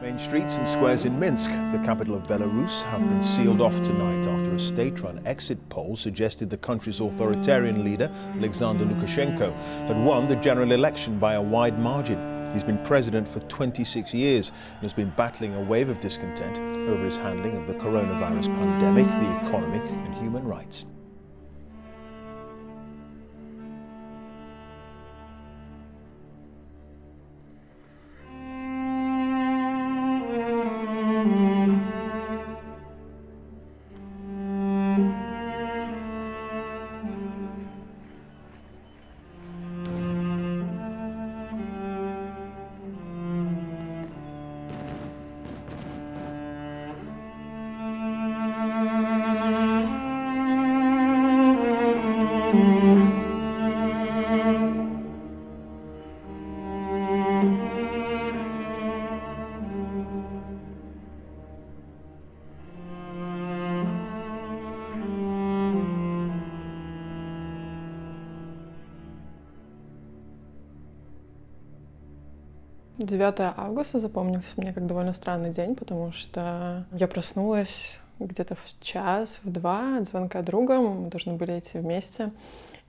Main streets and squares in Minsk, the capital of Belarus, have been sealed off tonight after a state-run exit poll suggested the country's authoritarian leader, Alexander Lukashenko, had won the general election by a wide margin. He's been president for 26 years and has been battling a wave of discontent over his handling of the coronavirus pandemic, the economy and human rights. «9 августа запомнился мне как довольно странный день, потому что я проснулась где-то в час, в два от звонка друга, мы должны были идти вместе,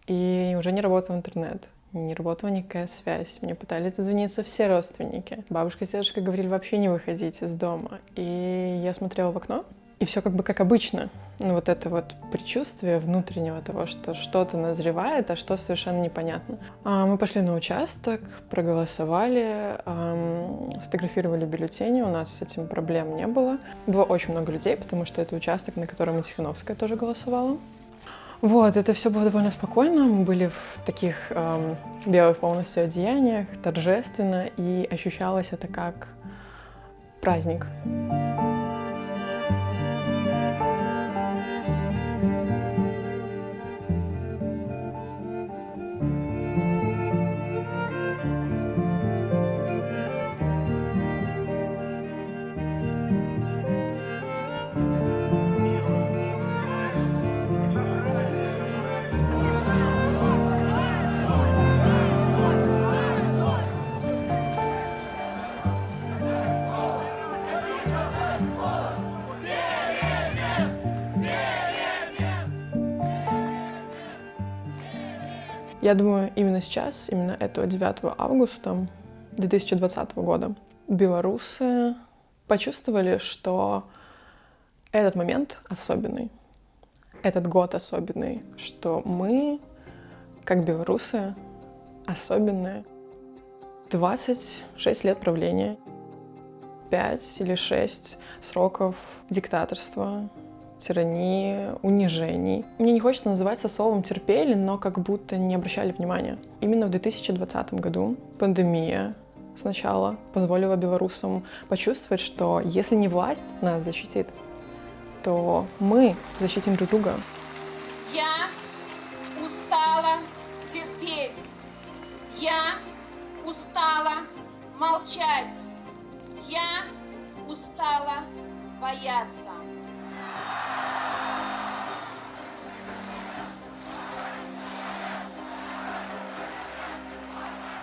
и уже не работал интернет, не работала никакая связь. Мне пытались дозвониться все родственники. Бабушка с дедушкой говорили вообще не выходить из дома. И я смотрела в окно, и все как бы как обычно. Ну вот это вот предчувствие внутреннего того, что что-то назревает, а что совершенно непонятно. Мы пошли на участок, проголосовали, сфотографировали бюллетени, у нас с этим проблем не было. Было очень много людей, потому что это участок, на котором и Тихановская тоже голосовала. Вот, это все было довольно спокойно, мы были в таких белых полностью одеяниях, торжественно, и ощущалось это как праздник. Я думаю, именно сейчас, именно этого 9 августа 2020 года, белорусы почувствовали, что этот момент особенный, этот год особенный, что мы, как белорусы, особенные. 26 лет правления, 5 или 6 сроков диктаторства, тирании, унижений. Мне не хочется называть это словом терпели, но как будто не обращали внимания. Именно в 2020 году пандемия сначала позволила белорусам почувствовать, что если не власть нас защитит, то мы защитим друг друга. Я устала терпеть. Я устала молчать. Я устала бояться.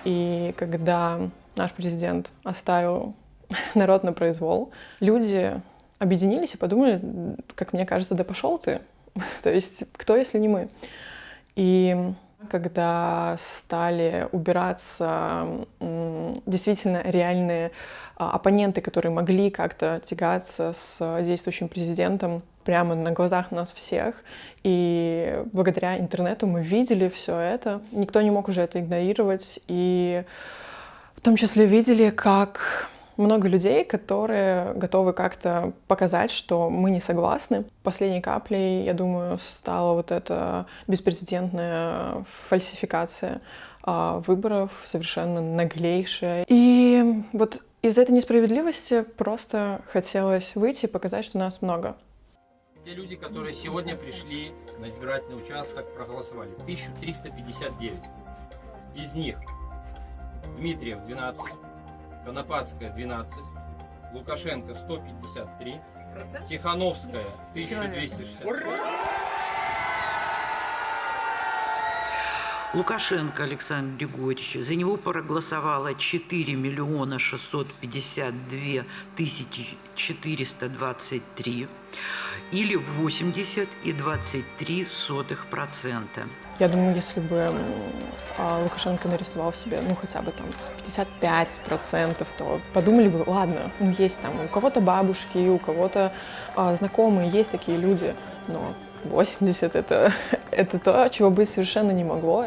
И когда наш президент оставил народ на произвол, люди объединились и подумали, как мне кажется, да пошел ты. То есть кто, если не мы? И когда стали убираться действительно реальные оппоненты, которые могли как-то тягаться с действующим президентом прямо на глазах нас всех, и благодаря интернету мы видели все это, никто не мог уже это игнорировать, и в том числе видели, как много людей, которые готовы как-то показать, что мы не согласны. Последней каплей, я думаю, стала вот эта беспрецедентная фальсификация выборов, совершенно наглейшая. И вот из этой несправедливости просто хотелось выйти и показать, что нас много. Те люди, которые сегодня пришли на избирательный участок, проголосовали 1359. Из них Дмитриев 12, Конопадская 12, Лукашенко 153, Тихановская 1260. Лукашенко Александр Григорьевич, за него проголосовало 4 652 423 или 80,23%. Я думаю, если бы Лукашенко нарисовал себе, ну, хотя бы там 55%, то подумали бы, ладно, ну, есть там у кого-то бабушки, у кого-то знакомые, есть такие люди, но 80 это то, чего быть совершенно не могло.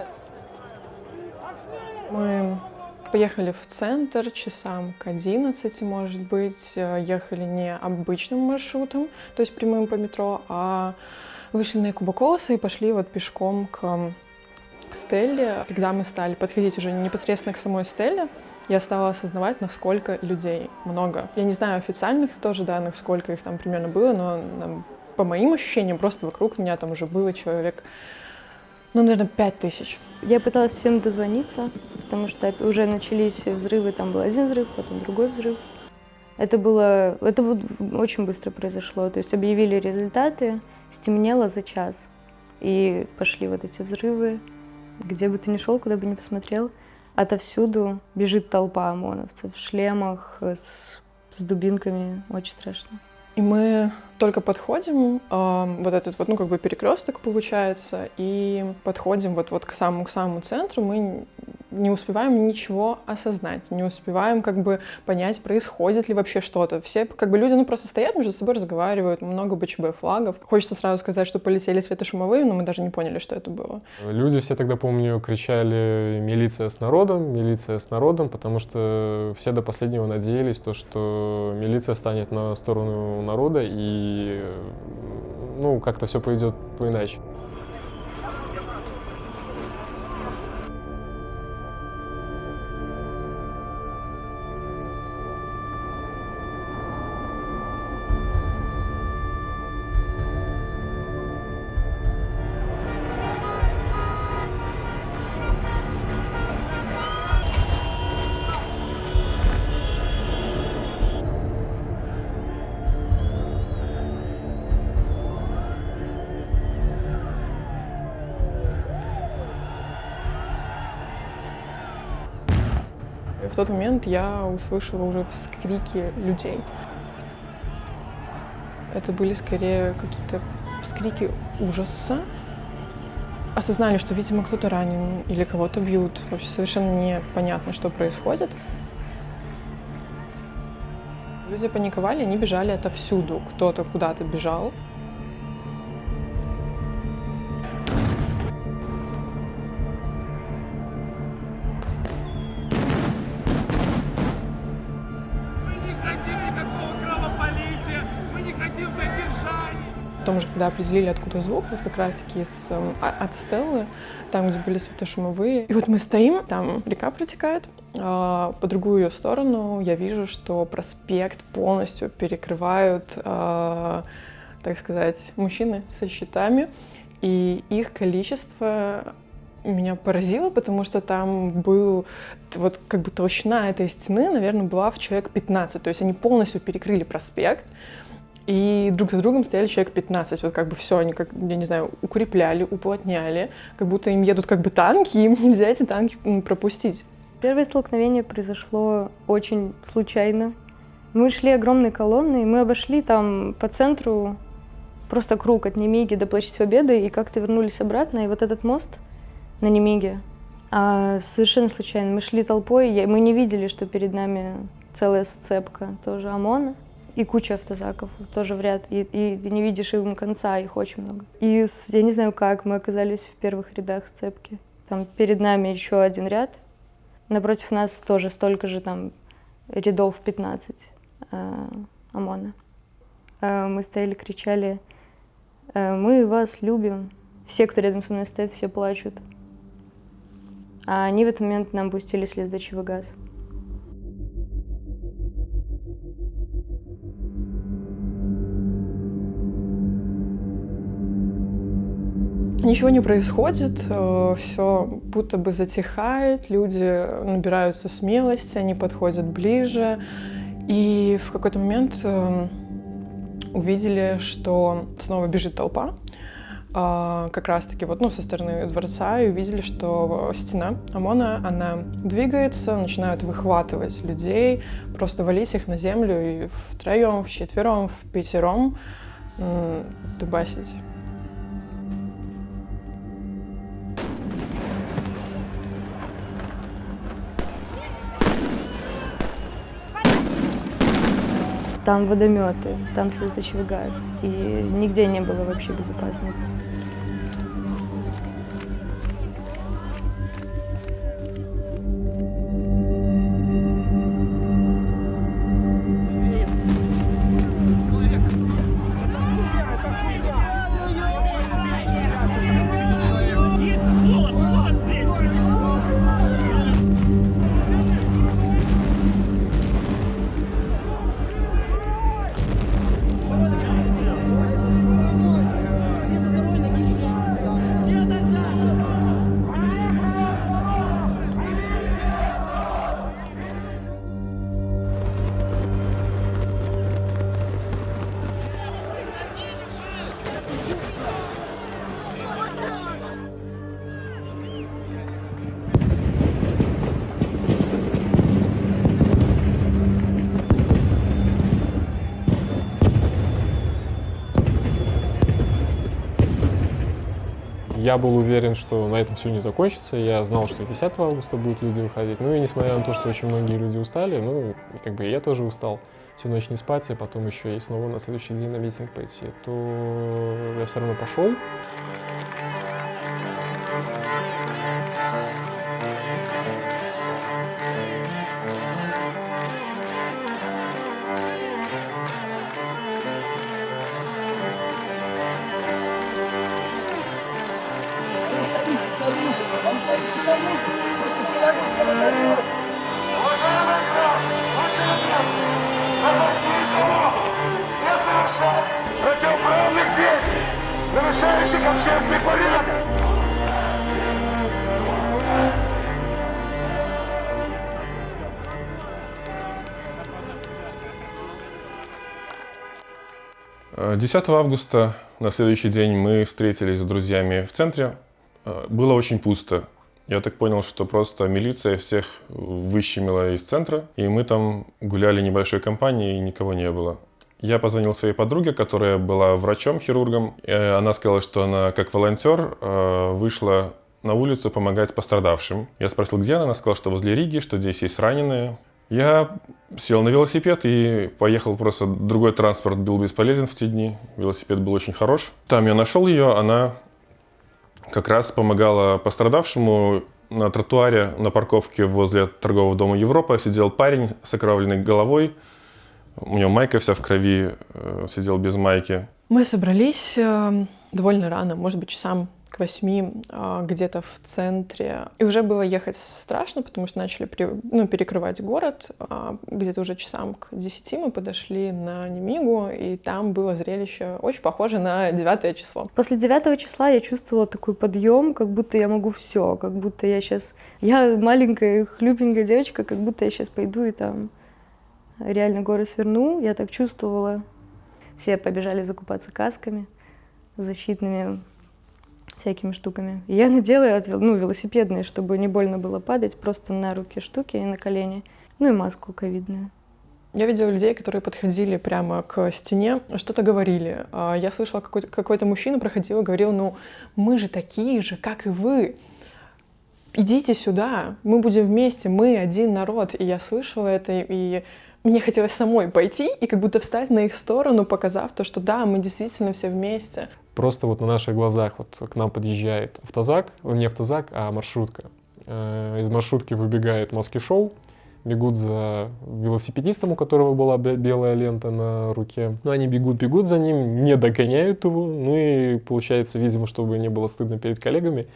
Мы поехали в центр часам к 11, может быть, ехали не обычным маршрутом, то есть прямым по метро, а вышли на Якуба-Колоса и пошли вот пешком к Стелле. Когда мы стали подходить уже непосредственно к самой Стелле, я стала осознавать, насколько людей много. Я не знаю официальных тоже данных, сколько их там примерно было, но по моим ощущениям, просто вокруг меня там уже было человек, ну, наверное, 5000. Я пыталась всем дозвониться, потому что уже начались взрывы, там был один взрыв, потом другой взрыв. Это вот очень быстро произошло, то есть объявили результаты, стемнело за час, и пошли вот эти взрывы. Где бы ты ни шел, куда бы ни посмотрел, отовсюду бежит толпа ОМОНовцев в шлемах, с дубинками, очень страшно. И мы только подходим, вот этот вот, ну, как бы перекресток получается, и подходим вот к самому центру, мы не успеваем ничего осознать, не успеваем как бы понять, происходит ли вообще что-то. Все как бы люди, ну, просто стоят между собой, разговаривают, много БЧБ флагов. Хочется сразу сказать, что полетели светошумовые, но мы даже не поняли, что это было. Люди все тогда, помню, кричали «милиция с народом», потому что все до последнего надеялись, что милиция станет на сторону народа и, ну, как-то все пойдет поиначе. В тот момент я услышала уже вскрики людей. Это были скорее какие-то вскрики ужаса. Осознали, что, видимо, кто-то ранен или кого-то бьют. Вообще совершенно непонятно, что происходит. Люди паниковали, они бежали отовсюду. Кто-то куда-то бежал. Потом уже, когда определили, откуда звук, вот как раз-таки от Стеллы, там, где были светошумовые. И вот мы стоим, там река протекает, по другую ее сторону я вижу, что проспект полностью перекрывают, так сказать, мужчины со щитами, и их количество меня поразило, потому что там был вот как бы толщина этой стены, наверное, была в человек 15, то есть они полностью перекрыли проспект. И друг за другом стояли человек 15. Вот как бы все, они, как, я не знаю, укрепляли, уплотняли, как будто им едут как бы танки, и им нельзя эти танки пропустить. Первое столкновение произошло очень случайно. Мы шли огромной колонной, мы обошли там по центру просто круг от Немиги до Площади Победы, и как-то вернулись обратно, и вот этот мост на Немиге совершенно случайно. Мы шли толпой, мы не видели, что перед нами целая сцепка тоже ОМОНа. И куча автозаков тоже в ряд, и ты не видишь им конца, их очень много. И я не знаю как, мы оказались в первых рядах сцепки. Там перед нами еще один ряд, напротив нас тоже столько же, там рядов 15 ОМОНа. Мы стояли, кричали: «Мы вас любим». Все, кто рядом со мной стоит, все плачут. А они в этот момент нам пустили слезоточивый газ. Ничего не происходит, все будто бы затихает, люди набираются смелости, они подходят ближе. И в какой-то момент увидели, что снова бежит толпа. как раз-таки вот, ну, со стороны дворца, и увидели, что стена ОМОНа, она двигается, начинают выхватывать людей, просто валить их на землю и втроем, вчетвером, впятером дубасить. Там водометы, там слезоточивый газ, и нигде не было вообще безопасно. Я был уверен, что на этом все не закончится. Я знал, что 10 августа будут люди выходить. Ну и несмотря на то, что очень многие люди устали, ну, как бы я тоже устал всю ночь не спать, а потом еще и снова на следующий день на митинг пойти, то я все равно пошел. Противоправных действий, нарушающих общественный порядок. — 10 августа, на следующий день, мы встретились с друзьями в центре. Было очень пусто. Я так понял, что просто милиция всех выщемила из центра, и мы там гуляли небольшой компанией, и никого не было. Я позвонил своей подруге, которая была врачом-хирургом. Она сказала, что она как волонтер вышла на улицу помогать пострадавшим. Я спросил, где она. Она сказала, что возле Риги, что здесь есть раненые. Я сел на велосипед и поехал просто. Другой транспорт был бесполезен в те дни. Велосипед был очень хорош. Там я нашел ее. Она как раз помогала пострадавшему. На тротуаре, на парковке возле торгового дома «Европа» сидел парень с окровавленной головой. У него майка вся в крови, сидел без майки. Мы собрались довольно рано, может быть, часам к 8, где-то в центре. И уже было ехать страшно, потому что начали перекрывать город. Где-то уже часам к 10 мы подошли на Немигу, и там было зрелище очень похоже на 9 число. После 9 числа я чувствовала такой подъем, как будто я могу все, как будто я сейчас... Я маленькая, хлюпенькая девочка, как будто я сейчас пойду и там реально горы сверну. Я так чувствовала. Все побежали закупаться касками защитными, всякими штуками. И я надела велосипедные, чтобы не больно было падать, просто на руки штуки и на колени. Ну и маску ковидную. Я видела людей, которые подходили прямо к стене, что-то говорили. Я слышала, какой-то мужчина проходил и говорил, мы же такие же, как и вы. Идите сюда, мы будем вместе, мы один народ. И я слышала это, и мне хотелось самой пойти и как будто встать на их сторону, показав то, что да, мы действительно все вместе. Просто вот на наших глазах вот к нам подъезжает автозак, не автозак, а маршрутка. Из маршрутки выбегает маски-шоу, бегут за велосипедистом, у которого была белая лента на руке. Ну, они бегут за ним, не догоняют его, ну и получается, видимо, чтобы не было стыдно перед коллегами,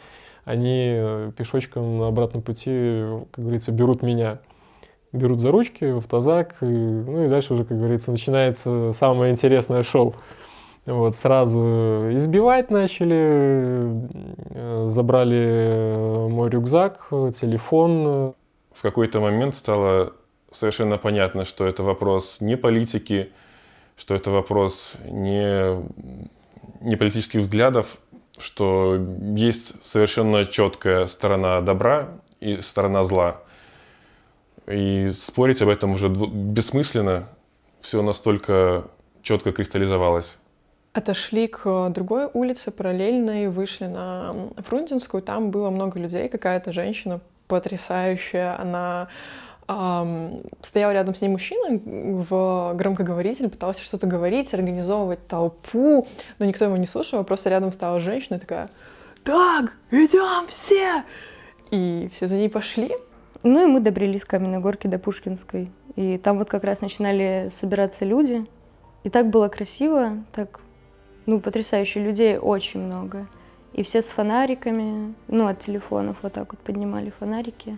они пешочком на обратном пути, как говорится, берут меня. Берут за ручки в автозак, ну и дальше уже, как говорится, начинается самое интересное шоу. Вот, сразу избивать начали, забрали мой рюкзак, телефон. В какой-то момент стало совершенно понятно, что это вопрос не политики, что это вопрос не политических взглядов. что есть совершенно четкая сторона добра и сторона зла. И спорить об этом уже бессмысленно, все настолько четко кристаллизовалось. Отошли к другой улице параллельной, вышли на Фрунзенскую, там было много людей, какая-то женщина потрясающая, она стоял рядом с ней мужчина в громкоговоритель, пытался что-то говорить, организовывать толпу, но никто его не слушал, просто рядом стала женщина такая: «Так, идем все!» И все за ней пошли. Ну и мы добрались с Каменной Горки до Пушкинской. И там вот как раз начинали собираться люди. И так было красиво, так, потрясающе, людей очень много. И все с фонариками, от телефонов вот так вот поднимали фонарики.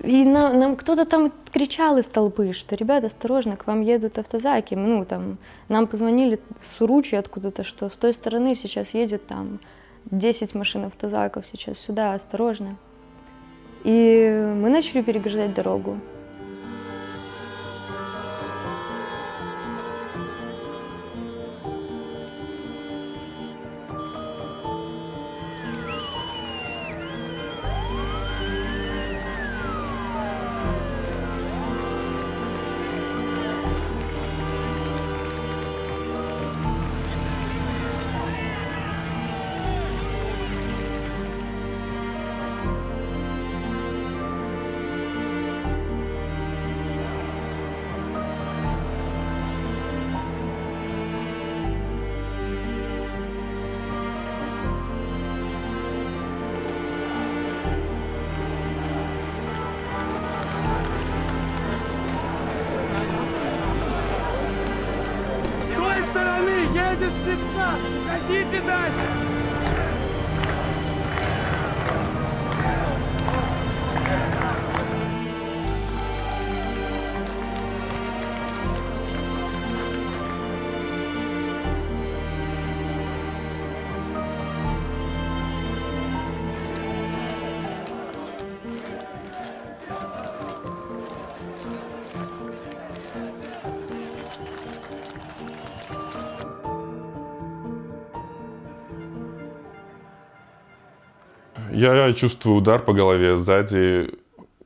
И нам кто-то там кричал из толпы, что: «Ребята, осторожно, к вам едут автозаки». Нам позвонили с Уручи откуда-то, что с той стороны сейчас едет 10 машин автозаков, сейчас сюда, осторожно. И мы начали переграждать дорогу. Едет спецназ! Ходите дальше! Я чувствую удар по голове сзади.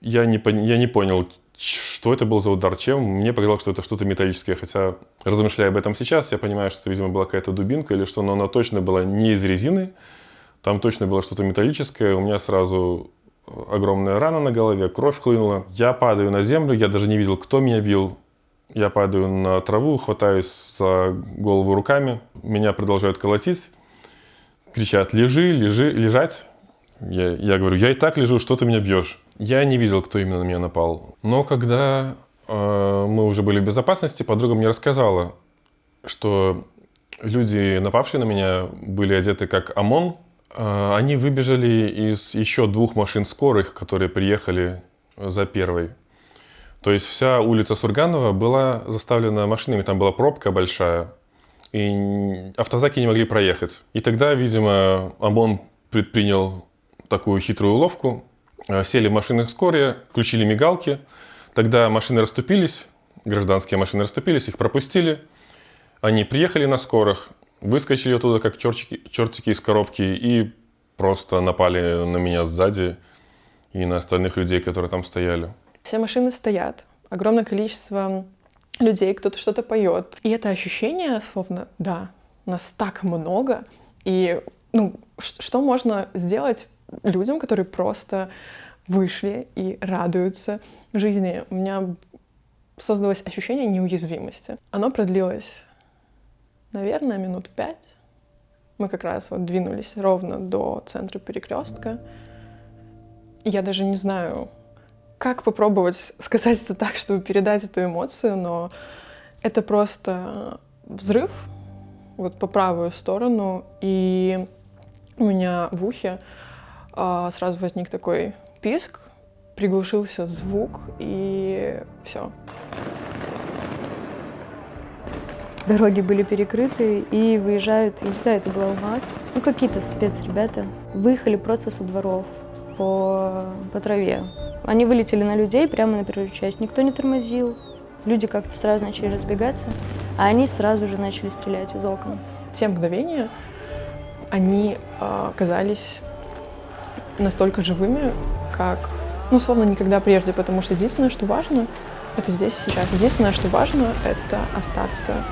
Я не понял, что это был за удар, чем. Мне показалось, что это что-то металлическое. Хотя, размышляя об этом сейчас, я понимаю, что это, видимо, была какая-то дубинка или что, но она точно была не из резины. Там точно было что-то металлическое. У меня сразу огромная рана на голове, кровь хлынула. Я падаю на землю, я даже не видел, кто меня бил. Я падаю на траву, хватаюсь за голову руками. Меня продолжают колотить. Кричат: «Лежи, лежать». Я говорю: «Я и так лежу, что ты меня бьешь?» Я не видел, кто именно на меня напал. Но когда мы уже были в безопасности, подруга мне рассказала, что люди, напавшие на меня, были одеты как ОМОН. Они выбежали из еще 2 машин скорых, которые приехали за первой. То есть вся улица Сурганова была заставлена машинами, там была пробка большая, и автозаки не могли проехать. И тогда, видимо, ОМОН предпринял такую хитрую уловку. Сели в машины скорые, включили мигалки. Тогда машины расступились, гражданские машины расступились, их пропустили. Они приехали на скорых, выскочили оттуда, как чертики из коробки, и просто напали на меня сзади и на остальных людей, которые там стояли. Все машины стоят, огромное количество людей, кто-то что-то поет. И это ощущение, словно, да, нас так много, и что можно сделать людям, которые просто вышли и радуются жизни? У меня создалось ощущение неуязвимости. Оно продлилось, наверное, минут 5. Мы как раз двинулись ровно до центра Перекрестка. Я даже не знаю, как попробовать сказать это так, чтобы передать эту эмоцию, но это просто взрыв по правую сторону, и у меня в ухе сразу возник такой писк, приглушился звук, и все. Дороги были перекрыты, и выезжают, я не знаю, это была УАЗ, какие-то спецребята, выехали просто со дворов по траве. Они вылетели на людей прямо на первую часть, никто не тормозил, люди как-то сразу начали разбегаться, а они сразу же начали стрелять из окон. Те мгновения, они казались настолько живыми, как, ну, словно никогда прежде, потому что единственное, что важно, это здесь и сейчас. Единственное, что важно, это остаться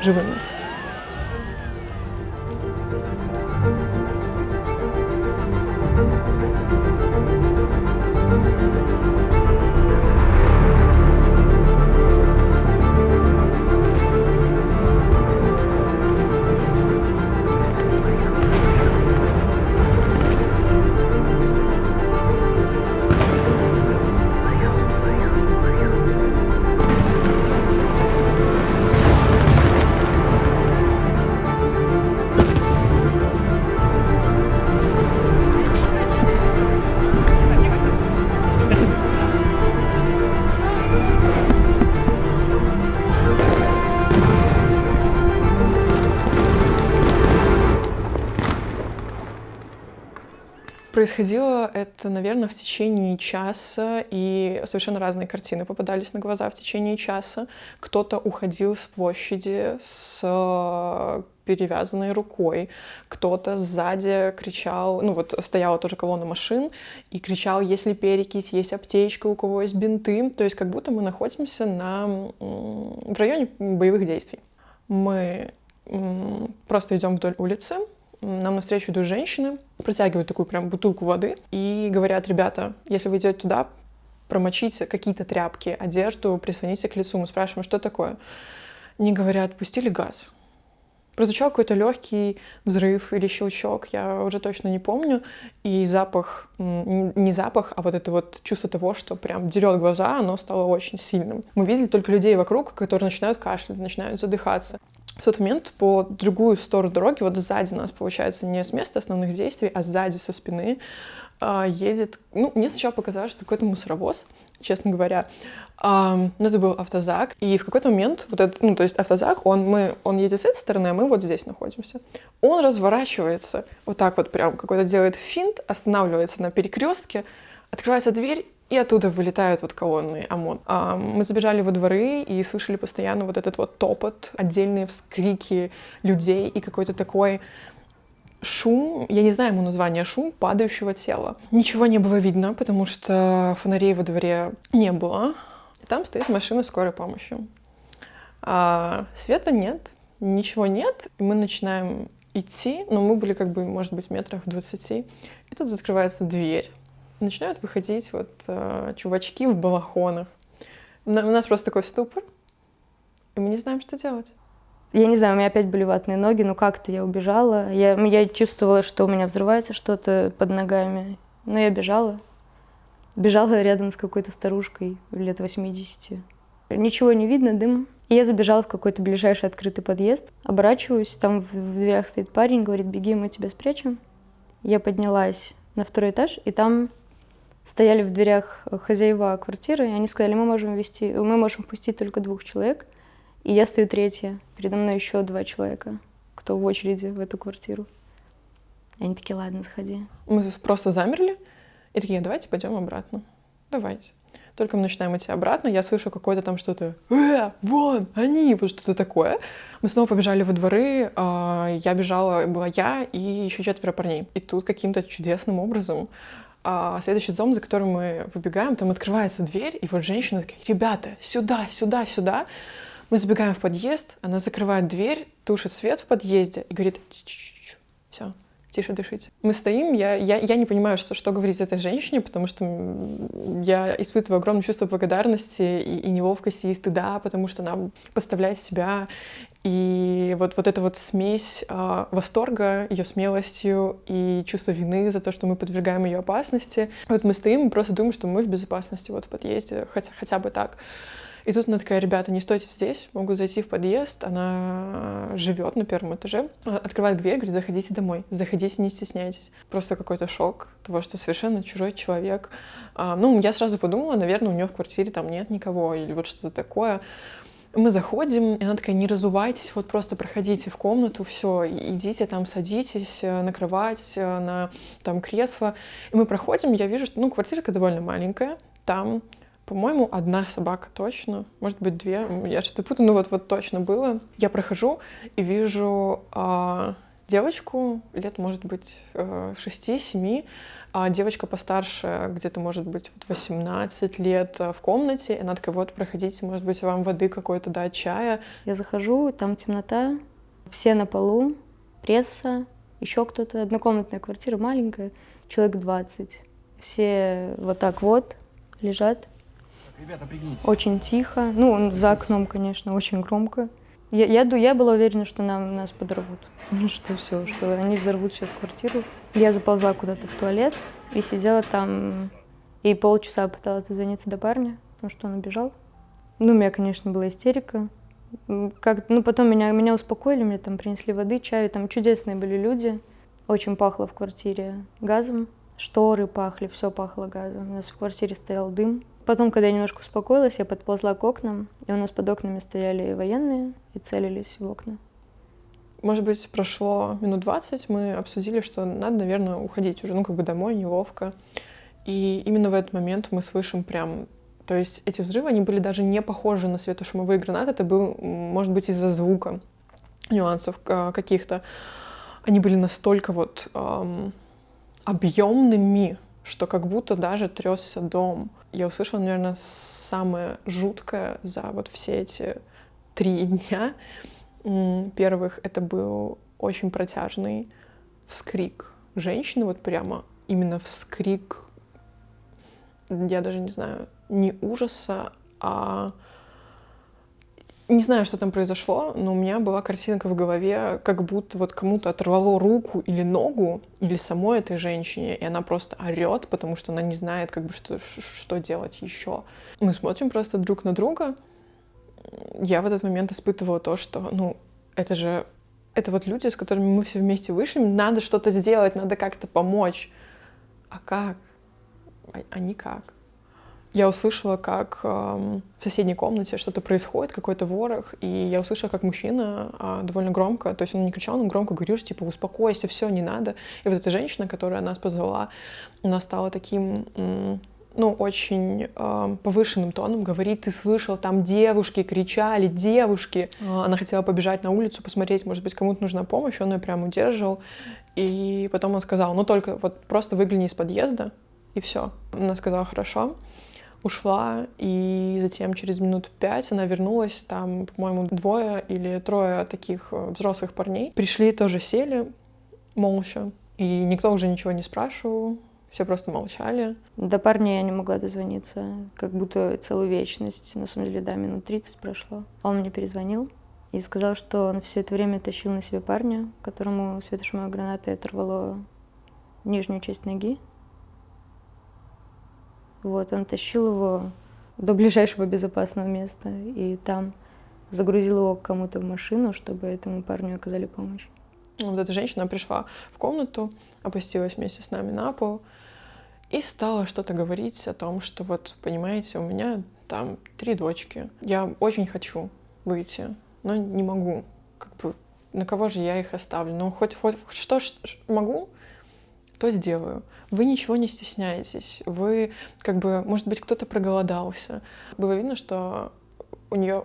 живыми. Происходило это, наверное, в течение часа, и совершенно разные картины попадались на глаза в течение часа. Кто-то уходил с площади с перевязанной рукой, кто-то сзади кричал, ну вот стояла тоже колонна машин, и кричал, есть ли перекись, есть аптечка, у кого есть бинты. То есть как будто мы находимся в районе боевых действий. Мы просто идем вдоль улицы, нам навстречу идут женщины, протягивают такую прям бутылку воды и говорят: ребята, если вы идете туда, промочите какие-то тряпки, одежду, прислоните к лицу. Мы спрашиваем, что такое. Они говорят: пустили газ. Прозвучал какой-то легкий взрыв или щелчок, я уже точно не помню. И запах, не запах, а вот это вот чувство того, что прям дерет глаза, оно стало очень сильным. Мы видели только людей вокруг, которые начинают кашлять, начинают задыхаться. В тот момент по другую сторону дороги, вот сзади нас, получается, не с места основных действий, а сзади, со спины, едет... Ну, мне сначала показалось, что какой-то мусоровоз, честно говоря. Но это был автозак. И в какой-то момент вот этот, ну, то есть автозак, он едет с этой стороны, а мы вот здесь находимся. Он разворачивается, вот так вот прям какой-то делает финт, останавливается на перекрестке, открывается дверь, и оттуда вылетают вот колонны ОМОН. Мы забежали во дворы и слышали постоянно вот этот вот топот, отдельные вскрики людей и какой-то такой шум, я не знаю ему название, шум падающего тела. Ничего не было видно, потому что фонарей во дворе не было. И там стоит машина скорой помощи. Света нет, ничего нет. И мы начинаем идти, но мы были как бы, может быть, метрах в 20. И тут открывается дверь. Начинают выходить вот чувачки в балахонах. У нас просто такой ступор, и мы не знаем, что делать. Я не знаю, у меня опять были ватные ноги, но как-то я убежала. Я чувствовала, что у меня взрывается что-то под ногами. Но я бежала. Бежала рядом с какой-то старушкой лет 80. Ничего не видно, дым. И я забежала в какой-то ближайший открытый подъезд. Оборачиваюсь, там в дверях стоит парень, говорит: беги, мы тебя спрячем. Я поднялась на второй этаж, и там стояли в дверях хозяева квартиры, и они сказали: мы можем впустить только 2 человек. И я стою третья, передо мной еще 2 человека, кто в очереди в эту квартиру. И они такие: ладно, заходи. Мы просто замерли и такие: давайте пойдем обратно. Давайте. Только мы начинаем идти обратно, я слышу какое-то там что-то: вон, они, вот что-то такое. Мы снова побежали во дворы, я бежала, была я и еще 4 парней. И тут каким-то чудесным образом следующий дом, за которым мы выбегаем, там открывается дверь, и вот женщина такая: ребята, сюда, сюда, сюда. Мы забегаем в подъезд, она закрывает дверь, тушит свет в подъезде и говорит: все, тише дышите. Мы стоим, я не понимаю, что говорить этой женщине, потому что я испытываю огромное чувство благодарности и неловкости, и стыда, потому что она поставляет себя. И вот эта вот смесь восторга ее смелостью и чувства вины за то, что мы подвергаем ее опасности. Вот мы стоим и просто думаем, что мы в безопасности вот в подъезде, хотя бы так. И тут она такая: ребята, не стойте здесь, могут зайти в подъезд. Она живет на 1-м этаже. Открывает дверь, говорит: заходите домой, заходите, не стесняйтесь. Просто какой-то шок того, что совершенно чужой человек. Я сразу подумала, наверное, у нее в квартире там нет никого или вот что-то такое. Мы заходим, и она такая: не разувайтесь, вот просто проходите в комнату, все, идите там, садитесь на кровать, на там кресло. И мы проходим, я вижу, что квартирка довольно маленькая, там, по-моему, 1 собака точно, может быть 2, я что-то путаю, вот точно было. Я прохожу и вижу девочку лет, может быть, 6-7, а девочка постарше, где-то, может быть, 18 лет в комнате, и она такая: вот, проходите, может быть, вам воды какой-то дать, чая. Я захожу, там темнота, все на полу, пресса, еще кто-то. Однокомнатная квартира маленькая, человек 20. Все вот так вот лежат. Ребята, пригнитесь. Очень тихо. Ну, за окном, конечно, очень громко. Я была уверена, что нас подорвут. Что все, что они взорвут сейчас квартиру. Я заползла куда-то в туалет и сидела там, и полчаса пыталась дозвониться до парня, потому что он убежал. Ну, у меня, конечно, была истерика. Потом меня успокоили, мне там принесли воды, чаю, там чудесные были люди. Очень пахло в квартире газом, шторы пахли, все пахло газом. У нас в квартире стоял дым. Потом, когда я немножко успокоилась, я подползла к окнам, и у нас под окнами стояли военные и целились в окна. Может быть, прошло минут 20, мы обсудили, что надо, наверное, уходить уже, домой, неловко. И именно в этот момент мы слышим прям... То есть эти взрывы, они были даже не похожи на светошумовые гранаты, это был, может быть, из-за звука, нюансов каких-то. Они были настолько объемными, что как будто даже трясся дом. Я услышала, наверное, самое жуткое за все эти 3 дня. Первых, это был очень протяжный вскрик женщины, прямо именно вскрик, я даже не знаю, не ужаса, а... Не знаю, что там произошло, но у меня была картинка в голове, как будто кому-то оторвало руку или ногу, или самой этой женщине, и она просто орет, потому что она не знает, что делать еще. Мы смотрим просто друг на друга. Я в этот момент испытывала то, что, это люди, с которыми мы все вместе вышли, надо что-то сделать, надо как-то помочь. А как? А никак. Я услышала, как в соседней комнате что-то происходит, какой-то ворох, и я услышала, как мужчина довольно громко, то есть он не кричал, но громко говорил, что успокойся, все, не надо. И вот эта женщина, которая нас позвала, она стала таким, очень повышенным тоном говорить: ты слышал, там девушки кричали, девушки. Она хотела побежать на улицу, посмотреть, может быть, кому-то нужна помощь, он ее прям удерживал. И потом он сказал: только просто выгляни из подъезда, и все. Она сказала: хорошо. Ушла, и затем через минут 5 она вернулась, там, по-моему, 2 или 3 таких взрослых парней. Пришли, тоже сели молча, и никто уже ничего не спрашивал, все просто молчали. До парня я не могла дозвониться, как будто целую вечность, на самом деле, минут 30 прошло. Он мне перезвонил и сказал, что он все это время тащил на себе парня, которому светошумовой гранатой оторвало нижнюю часть ноги. Он тащил его до ближайшего безопасного места и там загрузил его к кому-то в машину, чтобы этому парню оказали помощь. Вот эта женщина пришла в комнату, опустилась вместе с нами на пол и стала что-то говорить о том, что понимаете, у меня там 3 дочки. Я очень хочу выйти, но не могу. На кого же я их оставлю? Хоть что могу, то сделаю. Вы ничего не стесняетесь. Вы, может быть, кто-то проголодался. Было видно, что у нее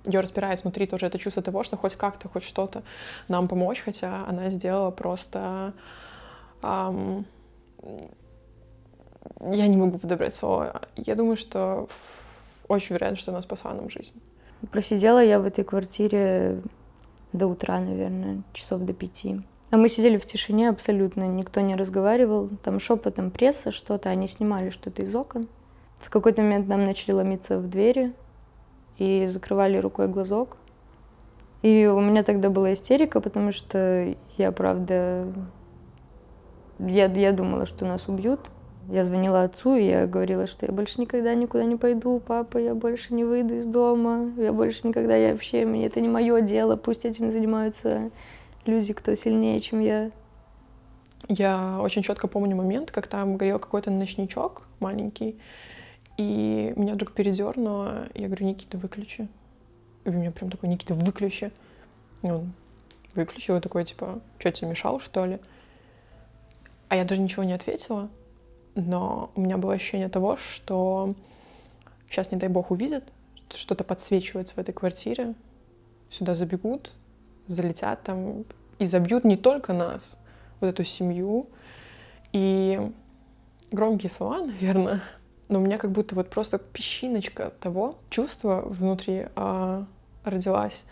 ее распирает внутри тоже это чувство того, что хоть как-то, хоть что-то нам помочь, хотя она сделала просто... Я не могу подобрать слово. Я думаю, что очень вероятно, что она спасла нам жизнь. Просидела я в этой квартире до утра, наверное, часов до 5. А мы сидели в тишине абсолютно, никто не разговаривал. Там шепотом пресса что-то, они снимали что-то из окон. В какой-то момент нам начали ломиться в двери и закрывали рукой глазок. И у меня тогда была истерика, потому что я, правда, я думала, что нас убьют. Я звонила отцу, и я говорила, что я больше никогда никуда не пойду, папа, я больше не выйду из дома, я больше никогда, это не мое дело, пусть этим занимаются люди, кто сильнее, чем я. Я очень четко помню момент, как там горел какой-то ночничок маленький, и меня вдруг передернуло. Я говорю: Никита, выключи. И у меня прям такой: Никита, выключи. И он выключил, и такой, что тебе мешал, что ли? А я даже ничего не ответила, но у меня было ощущение того, что сейчас, не дай бог, увидят, что-то подсвечивается в этой квартире, сюда забегут, залетят там, и забьют не только нас, вот эту семью. И громкие слова, наверное, но у меня как будто вот просто песчиночка того чувства внутри родилась.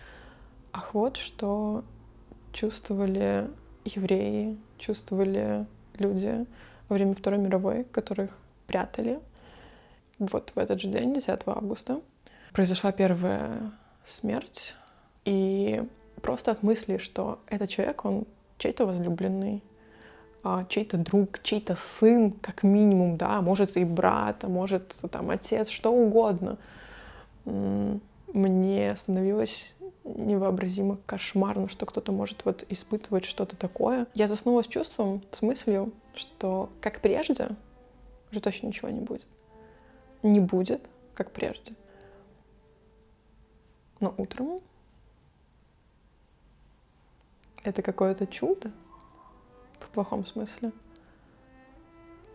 Ах, вот что чувствовали евреи, чувствовали люди во время Второй мировой, которых прятали. Вот в этот же день, 10 августа, произошла первая смерть. И просто от мысли, что этот человек, он чей-то возлюбленный, чей-то друг, чей-то сын, как минимум, да, может и брат, а может там отец, что угодно. Мне становилось невообразимо кошмарно, что кто-то может вот испытывать что-то такое. Я заснула с чувством, с мыслью, что как прежде уже точно ничего не будет. Не будет, как прежде. Но утром это какое-то чудо, в плохом смысле.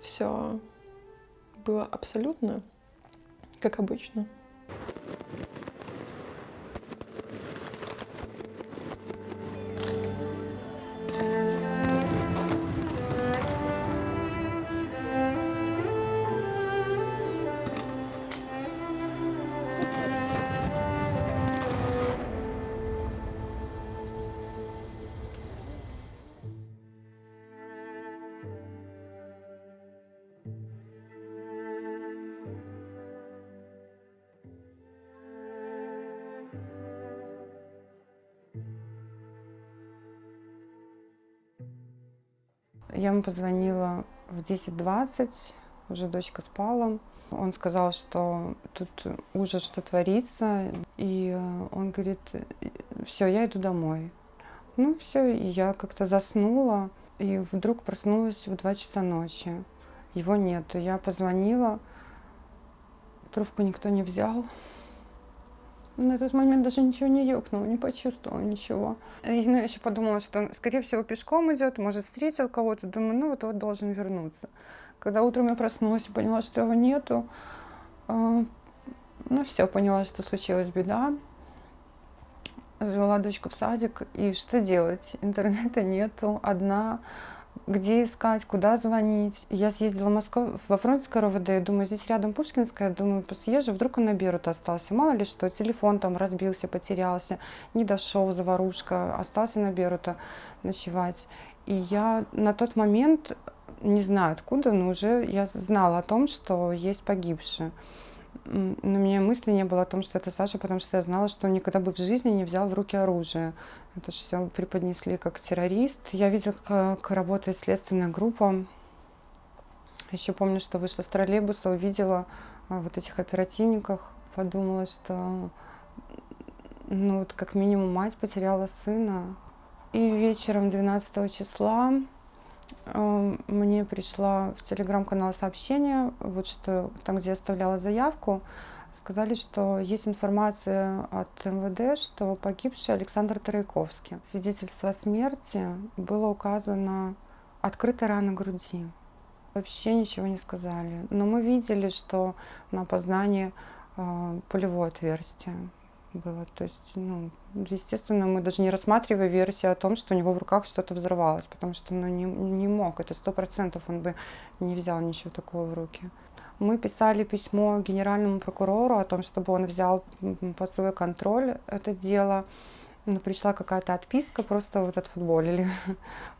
Все было абсолютно как обычно. Я ему позвонила в 10:20, уже дочка спала. Он сказал, что тут ужас, что творится, и он говорит, все, я иду домой. Ну все, и я как-то заснула, и вдруг проснулась в 2 часа ночи. Его нет. Я позвонила, трубку никто не взял. На тот момент даже ничего не ёкнуло, не почувствовала ничего. И я еще подумала, что, скорее всего, пешком идет, может, встретил кого-то. Думаю, ну вот должен вернуться. Когда утром я проснулась и поняла, что его нету, ну все, поняла, что случилась беда. Завела дочку в садик, и что делать? Интернета нету, одна. Где искать, куда звонить. Я съездила в Москву, во Фрунзенское РОВД, и думаю, здесь рядом Пушкинская, думаю, съезжу, вдруг он на Берут остался. Мало ли что, телефон там разбился, потерялся, не дошел, заварушка, остался на Берута ночевать. И я на тот момент, не знаю откуда, но уже я знала о том, что есть погибшие. Но у меня мысли не было о том, что это Саша, потому что я знала, что он никогда бы в жизни не взял в руки оружие. Это же все преподнесли как террорист. Я видела, как работает следственная группа. Еще помню, что вышла с троллейбуса, увидела вот этих оперативников. Подумала, что ну вот как минимум мать потеряла сына. И вечером 12 числа мне пришла в телеграм-канал сообщение, вот что там, где я оставляла заявку, сказали, что есть информация от МВД, что погибший Александр Тарайковский. Свидетельство о смерти было указано открытая рана груди. Вообще ничего не сказали. Но мы видели, что на опознании пулевое отверстие было. То есть, ну, естественно, мы даже не рассматривая версию о том, что у него в руках что-то взорвалось, потому что ну, не мог, это 100% он бы не взял ничего такого в руки. Мы писали письмо генеральному прокурору о том, чтобы он взял под свой контроль это дело. Но пришла какая-то отписка, просто вот отфутболили.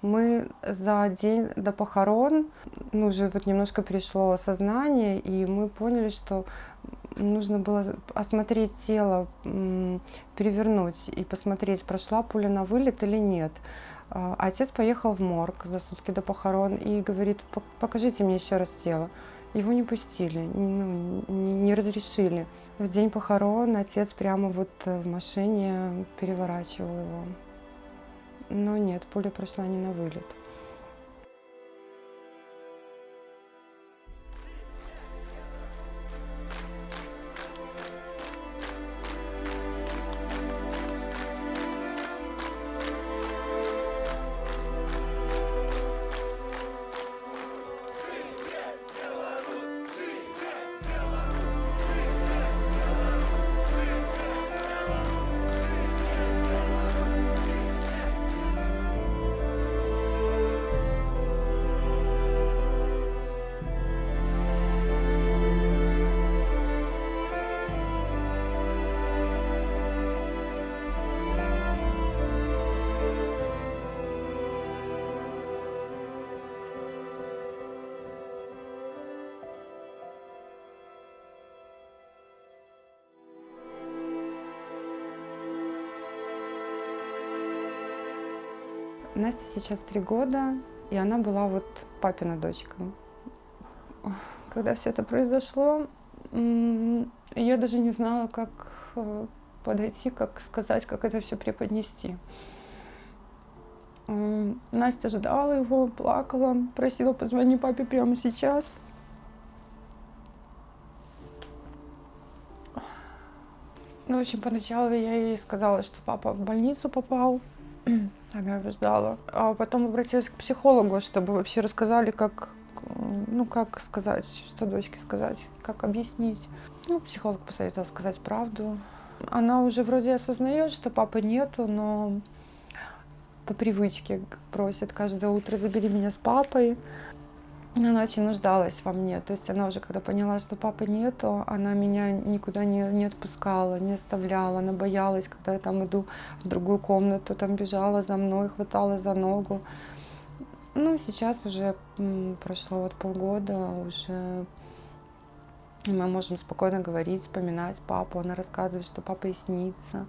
Мы за день до похорон, ну, уже вот немножко пришло сознание, и мы поняли, что нужно было осмотреть тело, перевернуть и посмотреть, прошла пуля на вылет или нет. Отец поехал в морг за сутки до похорон и говорит, покажите мне еще раз тело. Его не пустили, не разрешили. В день похорон отец прямо вот в машине переворачивал его. Но нет, пуля прошла не на вылет. Насте сейчас 3 года, и она была вот папина дочка. Когда все это произошло, я даже не знала, как подойти, как сказать, как это все преподнести. Настя ждала его, плакала, просила: позвони папе прямо сейчас. Ну, в общем, поначалу я ей сказала, что папа в больницу попал. Она его ждала. А потом обратилась к психологу, чтобы вообще рассказали, как сказать, что дочке сказать, как объяснить. Ну, психолог посоветовал сказать правду. Она уже вроде осознает, что папы нету, но по привычке просит каждое утро: забери меня с папой. Она очень нуждалась во мне. То есть она уже, когда поняла, что папы нету, она меня никуда не отпускала, не оставляла. Она боялась, когда я там иду в другую комнату, там бежала за мной, хватала за ногу. Ну, сейчас уже прошло вот полгода, уже мы можем спокойно говорить, вспоминать папу. Она рассказывает, что папа ей снится.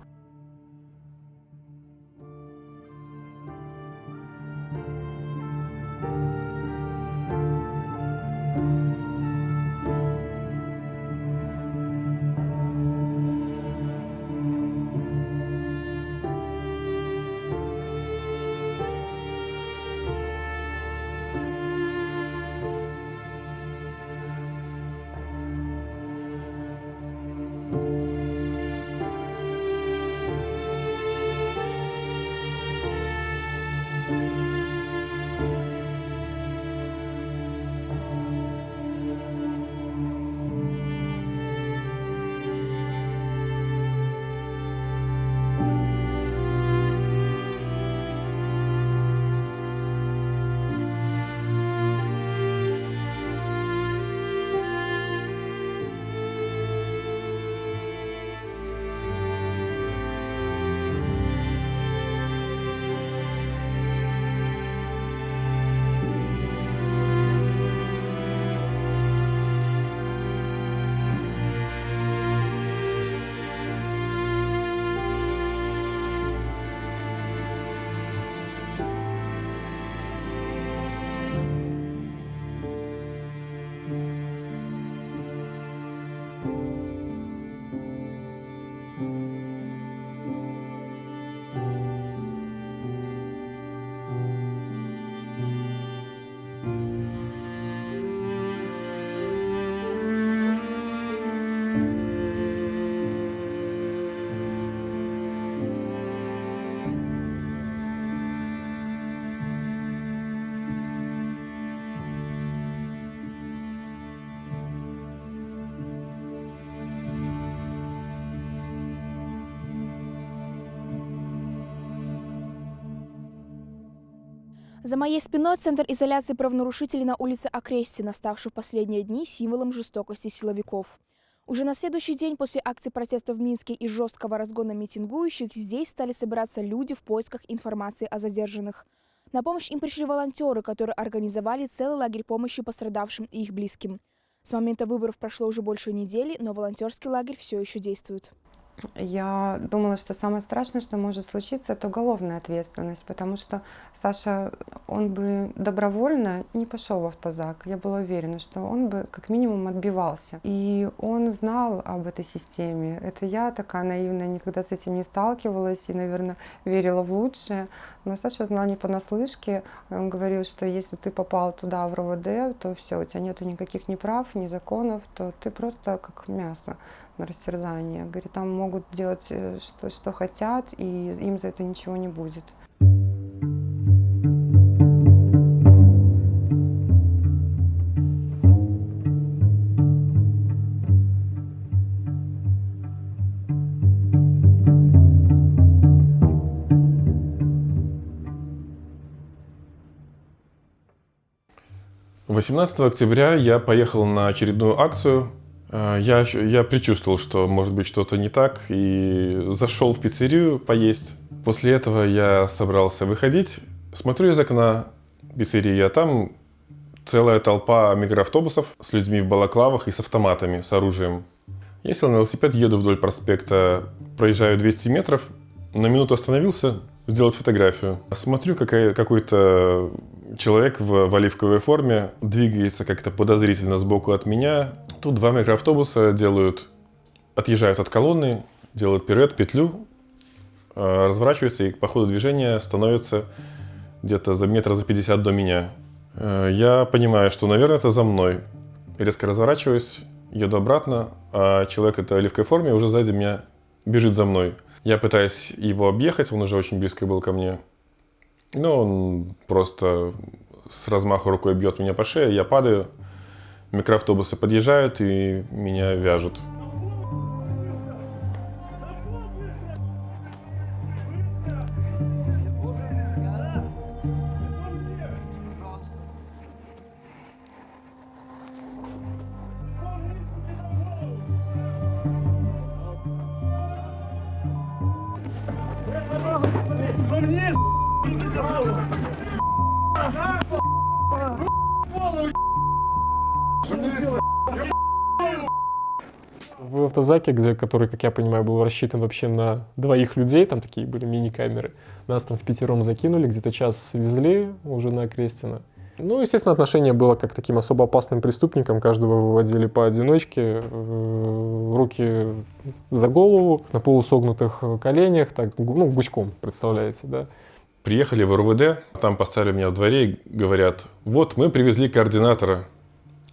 За моей спиной центр изоляции правонарушителей на улице Окрестина, ставший в последние дни символом жестокости силовиков. Уже на следующий день после акции протеста в Минске и жесткого разгона митингующих здесь стали собираться люди в поисках информации о задержанных. На помощь им пришли волонтеры, которые организовали целый лагерь помощи пострадавшим и их близким. С момента выборов прошло уже больше недели, но волонтерский лагерь все еще действует. Я думала, что самое страшное, что может случиться, это уголовная ответственность, потому что Саша, он бы добровольно не пошел в автозак. Я была уверена, что он бы как минимум отбивался. И он знал об этой системе. Это я такая наивная, никогда с этим не сталкивалась и, наверное, верила в лучшее. Но Саша знал не понаслышке. Он говорил, что если ты попал туда, в РОВД, то все, у тебя нету никаких ни прав, ни законов, то ты просто как мясо на растерзание. Говорит, там могут делать что хотят, и им за это ничего не будет. — 18 октября я поехал на очередную акцию. Я предчувствовал, что может быть что-то не так, и зашел в пиццерию поесть. После этого я собрался выходить. Смотрю из окна пиццерии, а там целая толпа микроавтобусов с людьми в балаклавах и с автоматами, с оружием. Я сел на велосипед, еду вдоль проспекта, проезжаю 200 метров, на минуту остановился, сделать фотографию. Смотрю, какой-то человек в оливковой форме двигается как-то подозрительно сбоку от меня. Тут два микроавтобуса отъезжают от колонны, делают пируэт, петлю, разворачиваются и по ходу движения становятся где-то за метра за 50 до меня. Я понимаю, что, наверное, это за мной. Резко разворачиваюсь, еду обратно, а человек в этой оливковой форме уже сзади меня бежит за мной. Я пытаюсь его объехать, он уже очень близко был ко мне. Но он просто с размаху рукой бьет меня по шее, я падаю, микроавтобусы подъезжают и меня вяжут. В автозаке, который, как я понимаю, был рассчитан вообще на 2 людей, там такие были мини-камеры, нас там впятером закинули, где-то час везли уже на Окрестино. Ну, естественно, отношение было как к таким особо опасным преступникам. Каждого выводили поодиночке, руки за голову, на полусогнутых коленях, так, ну, гуськом, представляете, да. Приехали в РУВД, там поставили меня в дворе и говорят: вот, мы привезли координатора.